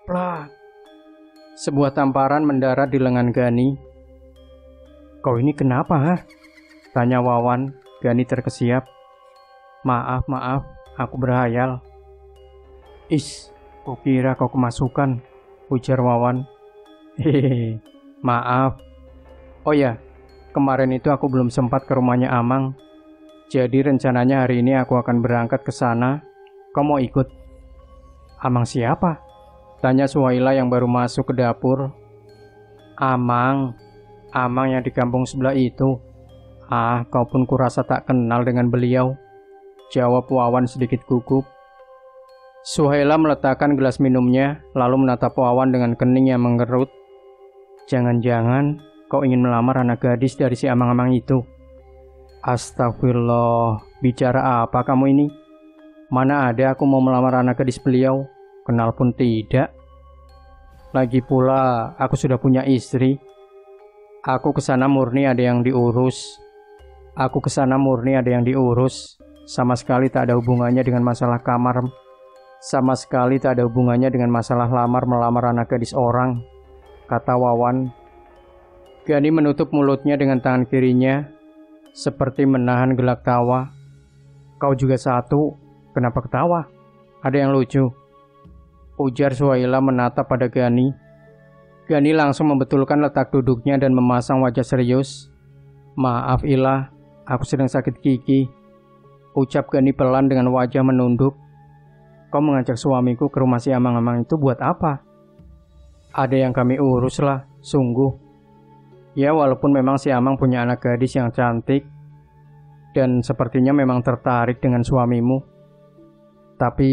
Plak. Sebuah tamparan mendarat di lengan Gani. Kau ini kenapa, ha? Tanya Wawan. Gani terkesiap. Maaf, aku berhayal. Kukira kau kemasukan, ujar Wawan. Hehehe, maaf. Oh ya, kemarin itu aku belum sempat ke rumahnya Amang. Jadi rencananya hari ini aku akan berangkat ke sana. Kau mau ikut? Amang siapa? Tanya Suhaila yang baru masuk ke dapur. Amang yang di kampung sebelah itu. Kau pun kurasa tak kenal dengan beliau, jawab Wawan sedikit gugup. Suhaila meletakkan gelas minumnya, lalu menatap Wawan dengan kening yang mengerut. Jangan-jangan kau ingin melamar anak gadis dari si Amang-Amang itu? Astagfirullah, bicara apa kamu ini? Mana ada aku mau melamar anak gadis beliau, kenal pun tidak. Lagi pula, aku sudah punya istri. Aku kesana murni ada yang diurus. Sama sekali tak ada hubungannya dengan masalah kamar. Sama sekali tak ada hubungannya dengan masalah melamar anak gadis orang, kata Wawan. Gani menutup mulutnya dengan tangan kirinya, seperti menahan gelak tawa. Kau juga satu, kenapa ketawa? Ada yang lucu, ujar Suhaila menatap pada Gani. Gani langsung membetulkan letak duduknya dan memasang wajah serius. Maaf Ila, aku sedang sakit gigi, ucap Gani pelan dengan wajah menunduk. Kau mengajak suamiku ke rumah si Amang-Amang itu buat apa? Ada yang kami urus lah, sungguh. Ya walaupun memang si Amang punya anak gadis yang cantik, dan sepertinya memang tertarik dengan suamimu. Tapi,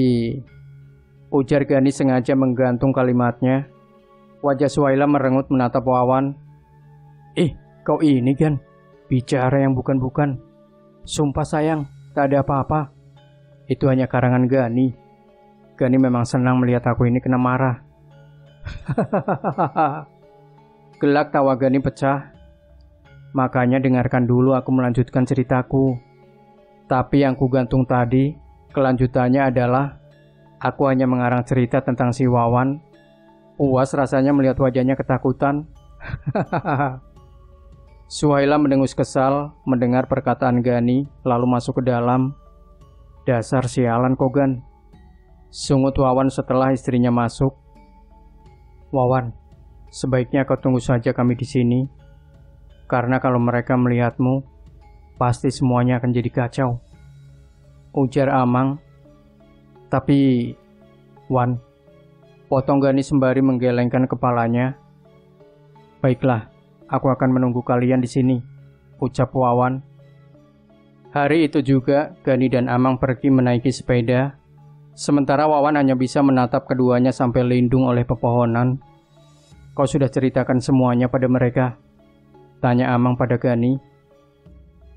ujar Gani sengaja menggantung kalimatnya. Wajah Suhaila merengut menatap Wawan. Kau ini Gan, bicara yang bukan-bukan, Sumpah sayang, tak ada apa-apa. Itu hanya karangan Gani. Gani memang senang melihat aku ini kena marah. Gelak tawa Gani pecah. Makanya dengarkan dulu aku melanjutkan ceritaku. Tapi yang kugantung tadi, kelanjutannya adalah aku hanya mengarang cerita tentang si Wawan. Puas rasanya melihat wajahnya ketakutan. Suhaila mendengus kesal mendengar perkataan Gani, lalu masuk ke dalam. Dasar sialan Kogan, sungut Wawan setelah istrinya masuk. Wawan, sebaiknya kau tunggu saja kami di sini. Karena kalau mereka melihatmu, pasti semuanya akan jadi kacau, ujar Amang. Tapi, Wan, potong Gani sembari menggelengkan kepalanya. Baiklah, aku akan menunggu kalian di sini, ucap Wawan. Hari itu juga, Gani dan Amang pergi menaiki sepeda. Sementara Wawan hanya bisa menatap keduanya sampai lindung oleh pepohonan. Kau sudah ceritakan semuanya pada mereka? Tanya Amang pada Gani.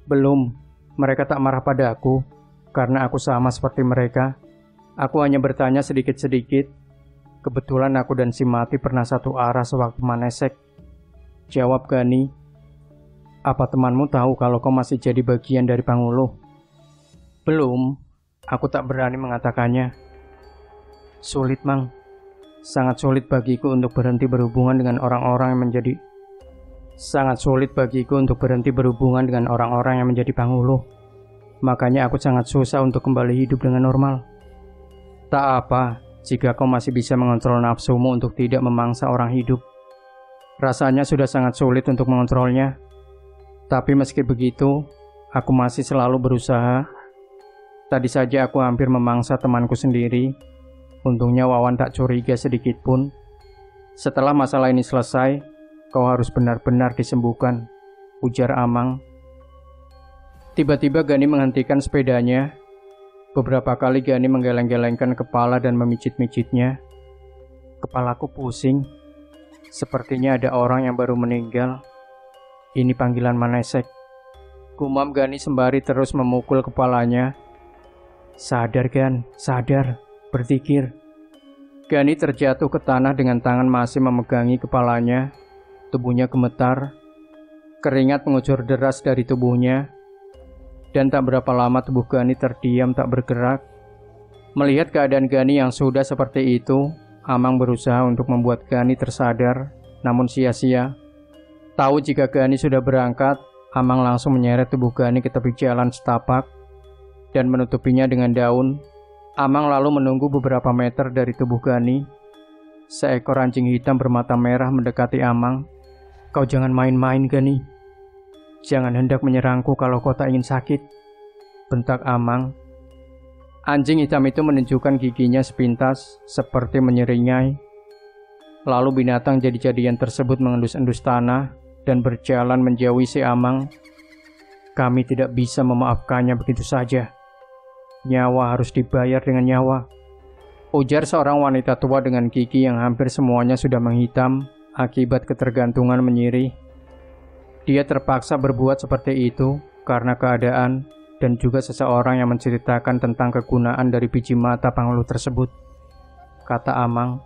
Belum, mereka tak marah pada aku, karena aku sama seperti mereka. Aku hanya bertanya sedikit-sedikit. Kebetulan aku dan si Mati pernah satu arah sewaktu manesek, jawab Gani. Apa temanmu tahu kalau kau masih jadi bagian dari Panguluh? Belum, aku tak berani mengatakannya. Sulit, Mang. Sangat sulit bagiku untuk berhenti berhubungan dengan orang-orang yang menjadi Panguluh. Makanya aku sangat susah untuk kembali hidup dengan normal. Tak apa, jika kau masih bisa mengontrol nafsumu untuk tidak memangsa orang hidup. Rasanya sudah sangat sulit untuk mengontrolnya. Tapi meski begitu, aku masih selalu berusaha. Tadi saja aku hampir memangsa temanku sendiri. Untungnya Wawan tak curiga sedikit pun. Setelah masalah ini selesai, kau harus benar-benar disembuhkan, ujar Amang. Tiba-tiba Gani menghentikan sepedanya. Beberapa kali Gani menggeleng-gelengkan kepala dan memijit-mijitnya. Kepalaku pusing. Sepertinya ada orang yang baru meninggal. Ini panggilan Manesek, gumam Gani sembari terus memukul kepalanya. Sadar Gan, sadar, berpikir. Gani terjatuh ke tanah dengan tangan masih memegangi kepalanya. Tubuhnya gemetar, keringat mengucur deras dari tubuhnya. Dan tak berapa lama tubuh Gani terdiam tak bergerak. Melihat keadaan Gani yang sudah seperti itu, Amang berusaha untuk membuat Gani tersadar, namun sia-sia. Tahu jika Gani sudah berangkat, Amang langsung menyeret tubuh Gani ke tepi jalan setapak dan menutupinya dengan daun. Amang lalu menunggu beberapa meter dari tubuh Gani. Seekor anjing hitam bermata merah mendekati Amang. Kau jangan main-main, Gani. Jangan hendak menyerangku kalau kau tak ingin sakit, bentak Amang. Anjing hitam itu menunjukkan giginya sepintas seperti menyeringai. Lalu binatang jadi-jadian tersebut mengendus-endus tanah dan berjalan menjauhi si Amang. Kami tidak bisa memaafkannya begitu saja. Nyawa harus dibayar dengan nyawa, ujar seorang wanita tua dengan gigi yang hampir semuanya sudah menghitam akibat ketergantungan menyirih. Dia terpaksa berbuat seperti itu karena keadaan dan juga seseorang yang menceritakan tentang kegunaan dari biji mata Panguluh tersebut, kata Amang.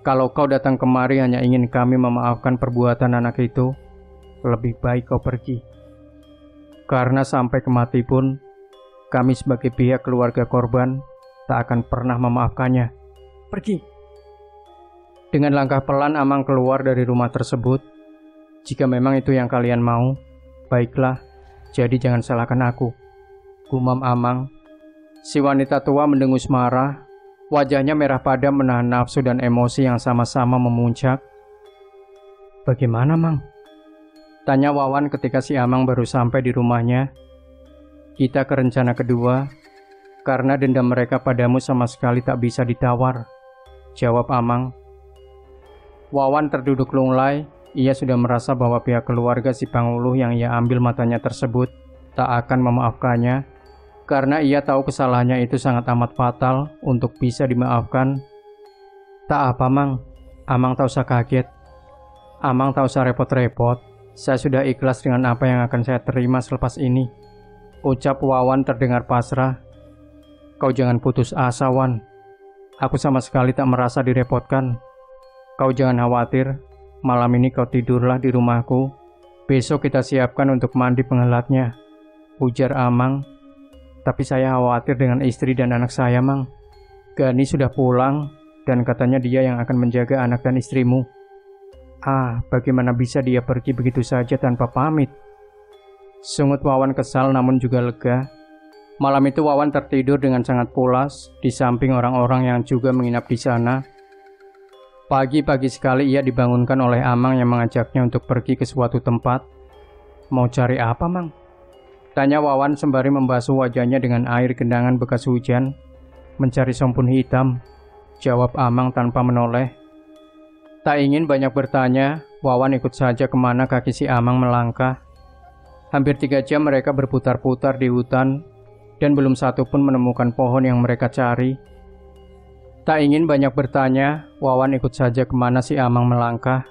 Kalau kau datang kemari hanya ingin kami memaafkan perbuatan anak itu, lebih baik kau pergi. Karena sampai kemati pun, kami sebagai pihak keluarga korban tak akan pernah memaafkannya. Pergi. Dengan langkah pelan Amang keluar dari rumah tersebut. Jika memang itu yang kalian mau, baiklah, jadi jangan salahkan aku, gumam Amang. Si wanita tua mendengus marah. Wajahnya merah padam menahan nafsu dan emosi yang sama-sama memuncak. Bagaimana, Mang? Tanya Wawan ketika si Amang baru sampai di rumahnya. Kita ke rencana kedua, karena dendam mereka padamu sama sekali tak bisa ditawar, jawab Amang. Wawan terduduk lunglai. Ia sudah merasa bahwa pihak keluarga si Panguluh yang ia ambil matanya tersebut tak akan memaafkannya. Karena ia tahu kesalahannya itu sangat amat fatal untuk bisa dimaafkan. Tak apa, Mang. Amang tak usah kaget. Amang tak usah repot-repot. Saya sudah ikhlas dengan apa yang akan saya terima selepas ini, Ucap Wawan terdengar pasrah. Kau jangan putus asa, Wan. Aku sama sekali tak merasa direpotkan. Kau jangan khawatir, malam ini kau tidurlah di rumahku. Besok kita siapkan untuk mandi penghelatnya, ujar Amang. Tapi saya khawatir dengan istri dan anak saya, Mang. Gani sudah pulang, dan katanya dia yang akan menjaga anak dan istrimu. Bagaimana bisa dia pergi begitu saja tanpa pamit? Sungut Wawan kesal namun juga lega. Malam itu Wawan tertidur dengan sangat pulas di samping orang-orang yang juga menginap di sana. Pagi-pagi sekali ia dibangunkan oleh Amang yang mengajaknya untuk pergi ke suatu tempat. Mau cari apa, Mang? Tanya Wawan sembari membasuh wajahnya dengan air genangan bekas hujan. Mencari sompun hitam, jawab Amang tanpa menoleh. Tak ingin banyak bertanya, Wawan ikut saja kemana kaki si Amang melangkah. Hampir 3 jam mereka berputar-putar di hutan, dan belum satu pun menemukan pohon yang mereka cari. Tak ingin banyak bertanya, Wawan ikut saja kemana si Amang melangkah.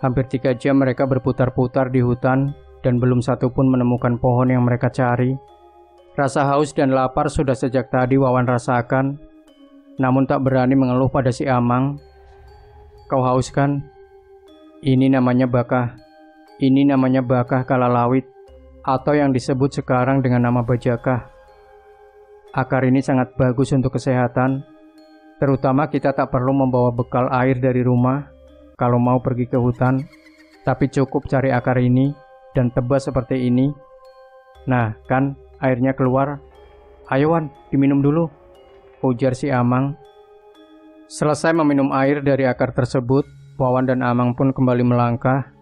Hampir 3 jam mereka berputar-putar di hutan, dan belum satu pun menemukan pohon yang mereka cari. Rasa haus dan lapar sudah sejak tadi Wawan rasakan, namun tak berani mengeluh pada si Amang. Kau haus kan? Ini namanya bakah. Ini namanya bakah kalalawit, atau yang disebut sekarang dengan nama bajakah. Akar ini sangat bagus untuk kesehatan, terutama kita tak perlu membawa bekal air dari rumah kalau mau pergi ke hutan, tapi cukup cari akar ini dan tebas seperti ini. Nah, kan airnya keluar. Ayo Wan, diminum dulu, ujar si Amang. Selesai meminum air dari akar tersebut, Wawan dan Amang pun kembali melangkah.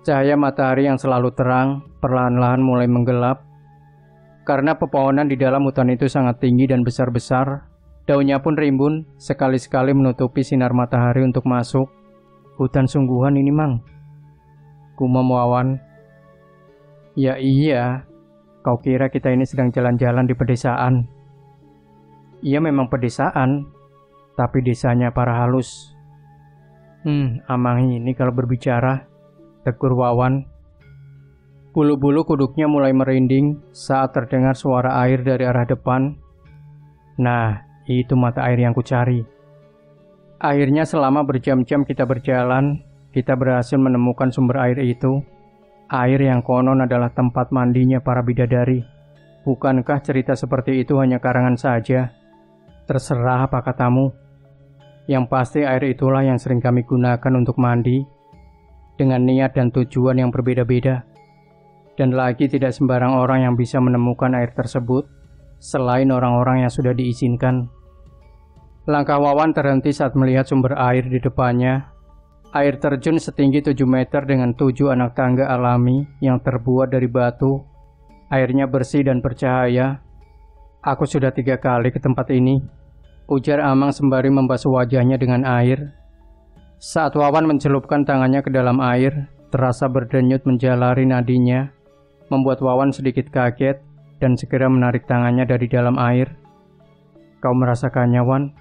Cahaya matahari yang selalu terang perlahan-lahan mulai menggelap. Karena pepohonan di dalam hutan itu sangat tinggi dan besar-besar, daunnya pun rimbun, sekali-sekali menutupi sinar matahari untuk masuk. Hutan sungguhan ini, Mang, gumam Wawan. Ya iya, kau kira kita ini sedang jalan-jalan di pedesaan. Iya memang pedesaan, tapi desanya para halus. Amang ini kalau berbicara, tegur Wawan. Bulu-bulu kuduknya mulai merinding saat terdengar suara air dari arah depan. Nah, itu mata air yang kucari. Akhirnya selama berjam-jam kita berjalan, kita berhasil menemukan sumber air itu. Air yang konon adalah tempat mandinya para bidadari. Bukankah cerita seperti itu hanya karangan saja? Terserah apa katamu. Yang pasti air itulah yang sering kami gunakan untuk mandi, dengan niat dan tujuan yang berbeda-beda. Dan lagi tidak sembarang orang yang bisa menemukan air tersebut, selain orang-orang yang sudah diizinkan. Langkah Wawan terhenti saat melihat sumber air di depannya. Air terjun setinggi 7 meter dengan 7 anak tangga alami yang terbuat dari batu. Airnya bersih dan bercahaya. Aku sudah 3 kali ke tempat ini, ujar Amang sembari membasuh wajahnya dengan air. Saat Wawan mencelupkan tangannya ke dalam air, terasa berdenyut menjalari nadinya, membuat Wawan sedikit kaget dan segera menarik tangannya dari dalam air. Kau merasakannya, Wan?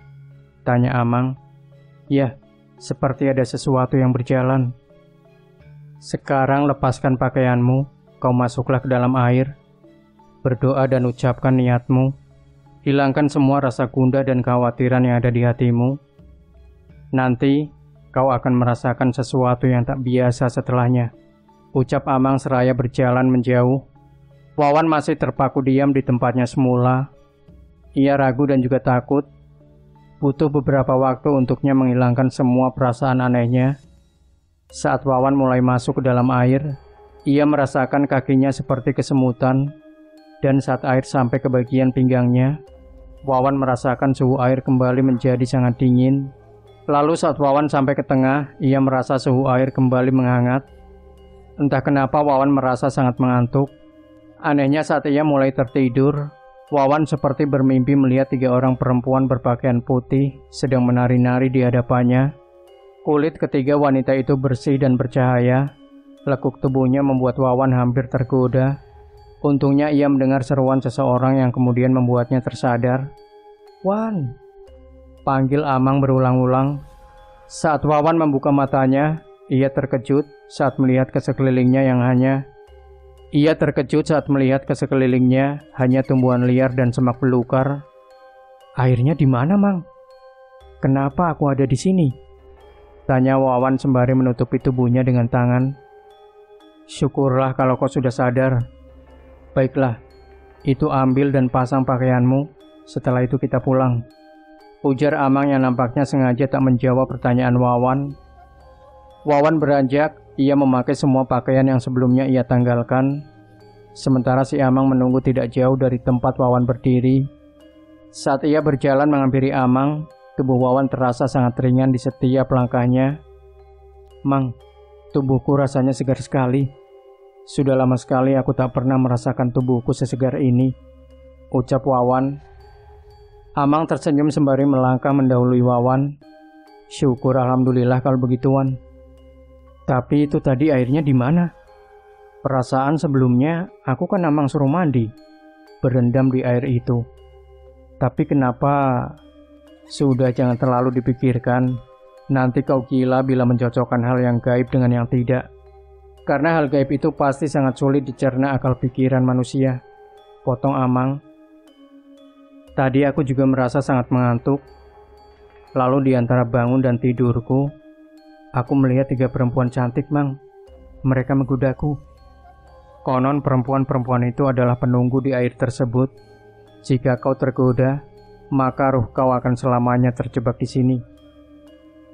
Tanya Amang. Ya, seperti ada sesuatu yang berjalan. Sekarang lepaskan pakaianmu, kau masuklah ke dalam air. Berdoa dan ucapkan niatmu. Hilangkan semua rasa gundah dan kekhawatiran yang ada di hatimu. Nanti, kau akan merasakan sesuatu yang tak biasa setelahnya, ucap Amang seraya berjalan menjauh. Wawan masih terpaku diam di tempatnya semula. Ia ragu dan juga takut. Butuh beberapa waktu untuknya menghilangkan semua perasaan anehnya. Saat Wawan mulai masuk ke dalam air, ia merasakan kakinya seperti kesemutan, dan saat air sampai ke bagian pinggangnya, Wawan merasakan suhu air kembali menjadi sangat dingin. Lalu saat Wawan sampai ke tengah, ia merasa suhu air kembali menghangat. Entah kenapa Wawan merasa sangat mengantuk. Anehnya saat ia mulai tertidur, Wawan seperti bermimpi melihat 3 orang perempuan berpakaian putih sedang menari-nari di hadapannya. Kulit ketiga wanita itu bersih dan bercahaya. Lekuk tubuhnya membuat Wawan hampir tergoda. Untungnya ia mendengar seruan seseorang yang kemudian membuatnya tersadar. Wan, panggil Amang berulang-ulang. Saat Wawan membuka matanya, ia terkejut saat melihat ke sekelilingnya yang hanya Ia terkejut saat melihat ke sekelilingnya hanya tumbuhan liar dan semak belukar. Airnya di mana, Mang? Kenapa aku ada di sini? Tanya Wawan sembari menutupi tubuhnya dengan tangan. Syukurlah kalau kau sudah sadar. Baiklah, itu ambil dan pasang pakaianmu. Setelah itu kita pulang. Ujar Amang yang nampaknya sengaja tak menjawab pertanyaan Wawan. Wawan beranjak. Ia memakai semua pakaian yang sebelumnya ia tanggalkan. Sementara si Amang menunggu tidak jauh dari tempat Wawan berdiri. Saat ia berjalan menghampiri Amang, tubuh Wawan terasa sangat ringan di setiap langkahnya. Mang, tubuhku rasanya segar sekali. Sudah lama sekali aku tak pernah merasakan tubuhku sesegar ini, ucap Wawan. Amang tersenyum sembari melangkah mendahului Wawan. Syukur alhamdulillah kalau begitu, Wan. Tapi itu tadi airnya di mana? Perasaan sebelumnya aku kan Amang suruh mandi, berendam di air itu. Tapi kenapa? Sudah, jangan terlalu dipikirkan. Nanti kau gila bila mencocokkan hal yang gaib dengan yang tidak. Karena hal gaib itu pasti sangat sulit dicerna akal pikiran manusia, potong Amang. Tadi aku juga merasa sangat mengantuk. Lalu di antara bangun dan tidurku, aku melihat 3 perempuan cantik, Mang. Mereka menggodaku. Konon perempuan-perempuan itu adalah penunggu di air tersebut. Jika kau tergoda, maka ruh kau akan selamanya terjebak di sini.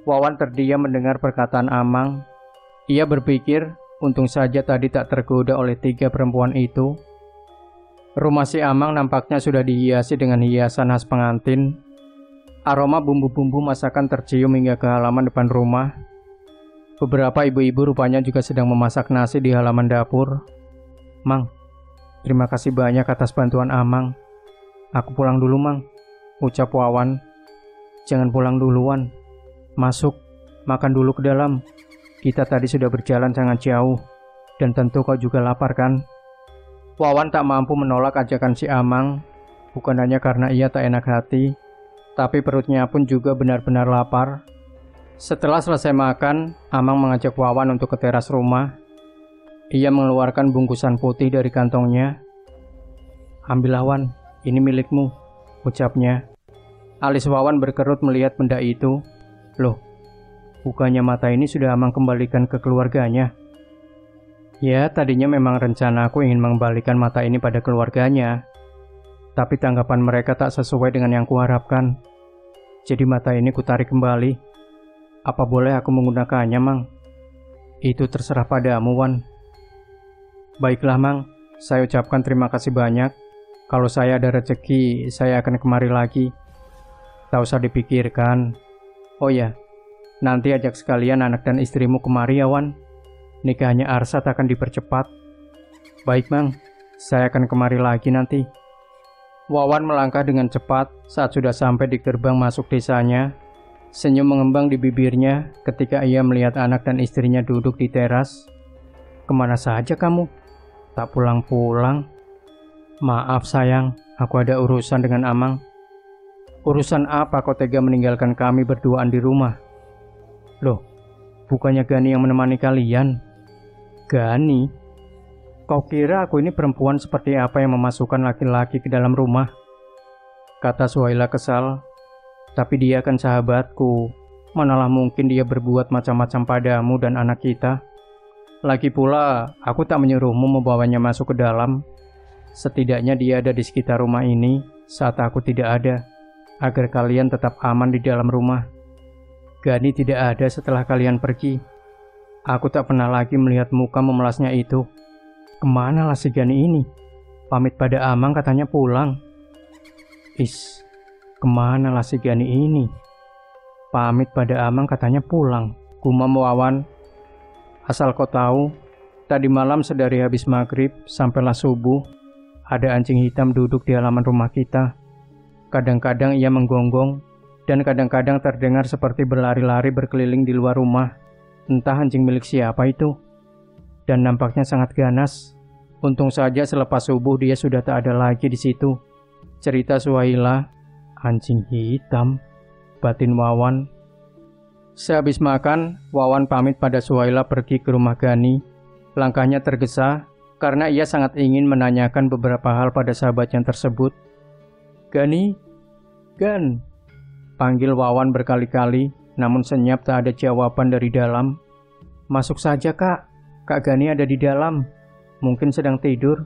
Wawan terdiam mendengar perkataan Amang. Ia berpikir, untung saja tadi tak tergoda oleh 3 perempuan itu. Rumah si Amang nampaknya sudah dihiasi dengan hiasan khas pengantin. Aroma bumbu-bumbu masakan tercium hingga ke halaman depan rumah. Beberapa ibu-ibu rupanya juga sedang memasak nasi di halaman dapur. Mang, terima kasih banyak atas bantuan Amang. Aku pulang dulu, Mang, ucap Wawan. Jangan pulang duluan. Masuk, makan dulu ke dalam. Kita tadi sudah berjalan sangat jauh, dan tentu kau juga lapar kan? Wawan tak mampu menolak ajakan si Amang, bukan hanya karena ia tak enak hati, tapi perutnya pun juga benar-benar lapar. Setelah selesai makan, Amang mengajak Wawan untuk ke teras rumah. Ia mengeluarkan bungkusan putih dari kantongnya. Ambil, Wawan, ini milikmu, ucapnya. Alis Wawan berkerut melihat benda itu. Loh, bukannya mata ini sudah Amang kembalikan ke keluarganya? Ya, tadinya memang rencana aku ingin mengembalikan mata ini pada keluarganya. Tapi tanggapan mereka tak sesuai dengan yang kuharapkan. Jadi mata ini kutarik kembali. Apa boleh aku menggunakannya, Mang? Itu terserah padamu, Wan. Baiklah, Mang. Saya ucapkan terima kasih banyak. Kalau saya ada rezeki, saya akan kemari lagi. Tak usah dipikirkan. Oh ya, nanti ajak sekalian anak dan istrimu kemari ya, Wan. Nikahnya Arsat akan dipercepat. Baik, Mang. Saya akan kemari lagi nanti. Wawan melangkah dengan cepat saat sudah sampai di gerbang masuk desanya. Senyum mengembang di bibirnya ketika ia melihat anak dan istrinya duduk di teras. Kemana saja kamu? Tak pulang-pulang? Maaf sayang, aku ada urusan dengan Amang. Urusan apa kau tega meninggalkan kami berduaan di rumah? Loh, bukannya Gani yang menemani kalian? Gani? Kau kira aku ini perempuan seperti apa yang memasukkan laki-laki ke dalam rumah? Kata Suhaila kesal. Tapi dia kan sahabatku. Manalah mungkin dia berbuat macam-macam padamu dan anak kita. Lagi pula, aku tak menyuruhmu membawanya masuk ke dalam. Setidaknya dia ada di sekitar rumah ini saat aku tidak ada, agar kalian tetap aman di dalam rumah. Gani tidak ada setelah kalian pergi. Aku tak pernah lagi melihat muka memelasnya itu. Kemana lah si Gani ini? Pamit pada Amang katanya pulang. Kemana lah si Gani ini? Pamit pada Amang katanya pulang, gumam Wawan. Asal kau tahu, tadi malam sedari habis maghrib sampailah subuh, ada anjing hitam duduk di halaman rumah kita. Kadang-kadang ia menggonggong, dan kadang-kadang terdengar seperti berlari-lari berkeliling di luar rumah. Entah anjing milik siapa itu. Dan nampaknya sangat ganas. Untung saja selepas subuh dia sudah tak ada lagi di situ. Cerita Suhaila. Anjing hitam, batin Wawan. Sehabis makan, Wawan pamit pada Suhaila pergi ke rumah Gani. Langkahnya tergesa, karena ia sangat ingin menanyakan beberapa hal pada sahabatnya tersebut. "Gani, Gan," panggil Wawan berkali-kali, namun senyap tak ada jawaban dari dalam. "Masuk saja, Kak. Kak Gani ada di dalam. Mungkin sedang tidur,"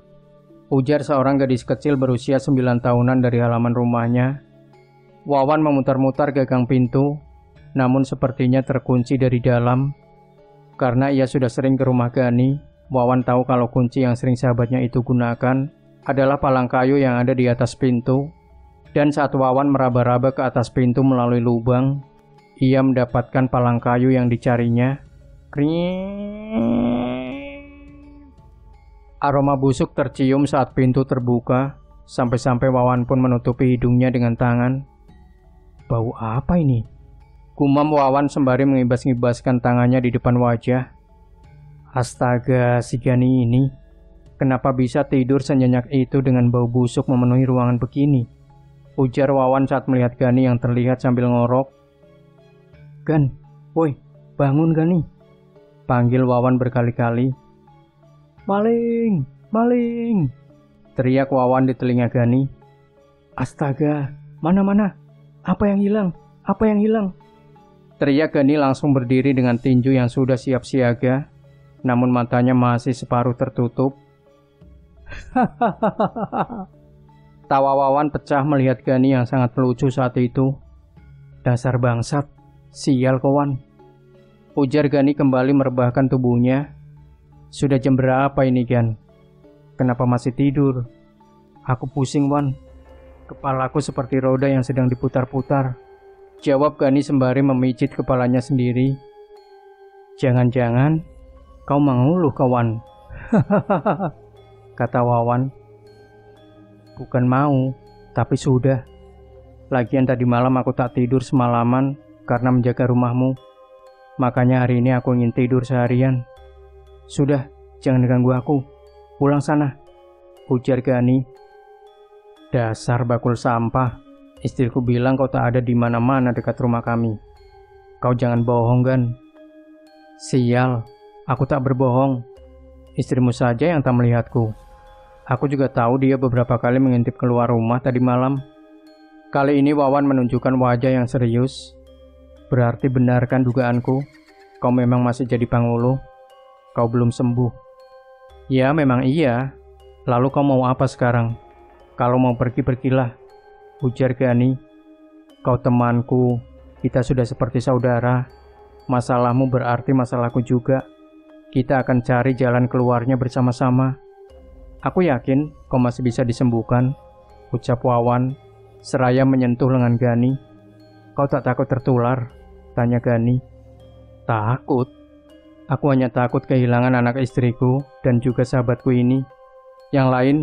ujar seorang gadis kecil berusia 9 tahunan dari halaman rumahnya. Wawan memutar-mutar gagang pintu, namun sepertinya terkunci dari dalam. Karena ia sudah sering ke rumah Gani, Wawan tahu kalau kunci yang sering sahabatnya itu gunakan adalah palang kayu yang ada di atas pintu. Dan saat Wawan meraba-raba ke atas pintu melalui lubang, ia mendapatkan palang kayu yang dicarinya. Aroma busuk tercium saat pintu terbuka, sampai-sampai Wawan pun menutupi hidungnya dengan tangan. "Bau apa ini?" gumam Wawan sembari mengibas-ngibaskan tangannya di depan wajah. "Astaga, si Gani ini, kenapa bisa tidur senyenyak itu dengan bau busuk memenuhi ruangan begini?" ujar Wawan saat melihat Gani yang terlihat sambil ngorok. "Gan, woi, bangun Gani," panggil Wawan berkali-kali. "Maling, maling," teriak Wawan di telinga Gani. "Astaga, mana? Apa yang hilang? Apa yang hilang?" teriak Gani langsung berdiri dengan tinju yang sudah siap siaga, namun matanya masih separuh tertutup. Tawa Wawan pecah melihat Gani yang sangat lucu saat itu. "Dasar bangsat, sial kawan," ujar Gani kembali merebahkan tubuhnya. "Sudah jam berapa ini, Gan? Kenapa masih tidur? Aku pusing, Wan. Kepalaku seperti roda yang sedang diputar-putar," jawab Gani sembari memijit kepalanya sendiri. "Jangan-jangan kau mengeluh, kawan?" kata Wawan. "Bukan mau, tapi sudah. Lagian tadi malam aku tak tidur semalaman karena menjaga rumahmu. Makanya hari ini aku ingin tidur seharian. Sudah, jangan ganggu aku. Pulang sana," ujar Gani. "Dasar bakul sampah. Istriku bilang kau tak ada di mana-mana dekat rumah kami. Kau jangan bohong, Gan." "Sial, aku tak berbohong. Istrimu saja yang tak melihatku. Aku juga tahu dia beberapa kali mengintip keluar rumah tadi malam." Kali ini Wawan menunjukkan wajah yang serius. "Berarti benarkan dugaanku? Kau memang masih jadi pangulu? Kau belum sembuh?" "Ya, memang iya. Lalu kau mau apa sekarang? Kalau mau pergi, pergilah," ujar Gani. "Kau temanku, kita sudah seperti saudara. Masalahmu berarti masalahku juga. Kita akan cari jalan keluarnya bersama-sama. Aku yakin kau masih bisa disembuhkan," ucap Wawan, seraya menyentuh lengan Gani. "Kau tak takut tertular?" tanya Gani. "Takut? Aku hanya takut kehilangan anak istriku dan juga sahabatku ini. Yang lain,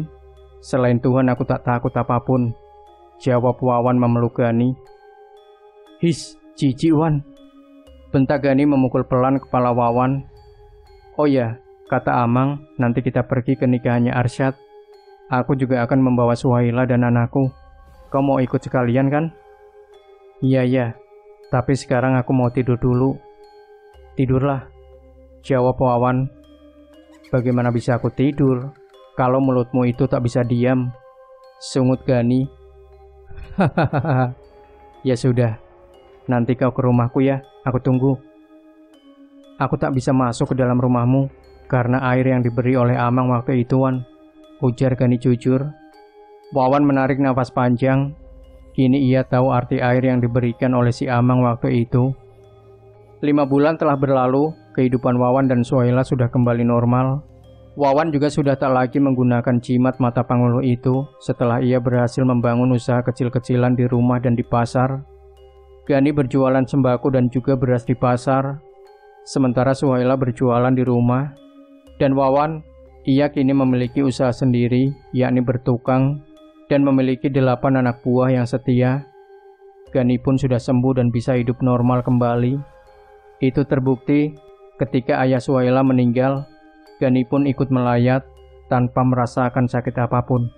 selain Tuhan aku tak takut apapun," jawab Wawan memeluk Gani. "His, jijik Wan," bentak Gani memukul pelan kepala Wawan. "Oh ya, kata Amang, nanti kita pergi ke nikahannya Arsyad. Aku juga akan membawa Suhaila dan anakku. Kau mau ikut sekalian kan?" Iya, tapi sekarang aku mau tidur dulu." "Tidurlah," jawab Wawan. "Bagaimana bisa aku tidur kalau mulutmu itu tak bisa diam?" sungut Gani. "Hahaha, ya sudah, nanti kau ke rumahku ya, aku tunggu." "Aku tak bisa masuk ke dalam rumahmu karena air yang diberi oleh Amang waktu itu, Wan," ujar Gani jujur. Wawan menarik nafas panjang. Kini ia tahu arti air yang diberikan oleh si Amang waktu itu. 5 bulan telah berlalu, kehidupan Wawan dan Suhaila sudah kembali normal. Wawan juga sudah tak lagi menggunakan jimat mata pangulu itu setelah ia berhasil membangun usaha kecil-kecilan di rumah dan di pasar. Gani berjualan sembako dan juga beras di pasar, sementara Suhaila berjualan di rumah. Dan Wawan, ia kini memiliki usaha sendiri, yakni bertukang, dan memiliki 8 anak buah yang setia. Gani pun sudah sembuh dan bisa hidup normal kembali. Itu terbukti ketika ayah Suhaila meninggal, Gani pun ikut melayat tanpa merasakan sakit apapun.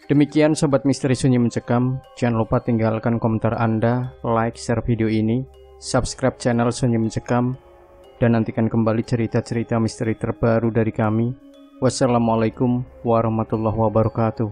Demikian Sobat Misteri Sunyi Mencekam, jangan lupa tinggalkan komentar Anda, like, share video ini, subscribe channel Sunyi Mencekam, dan nantikan kembali cerita-cerita misteri terbaru dari kami. Wassalamualaikum warahmatullahi wabarakatuh.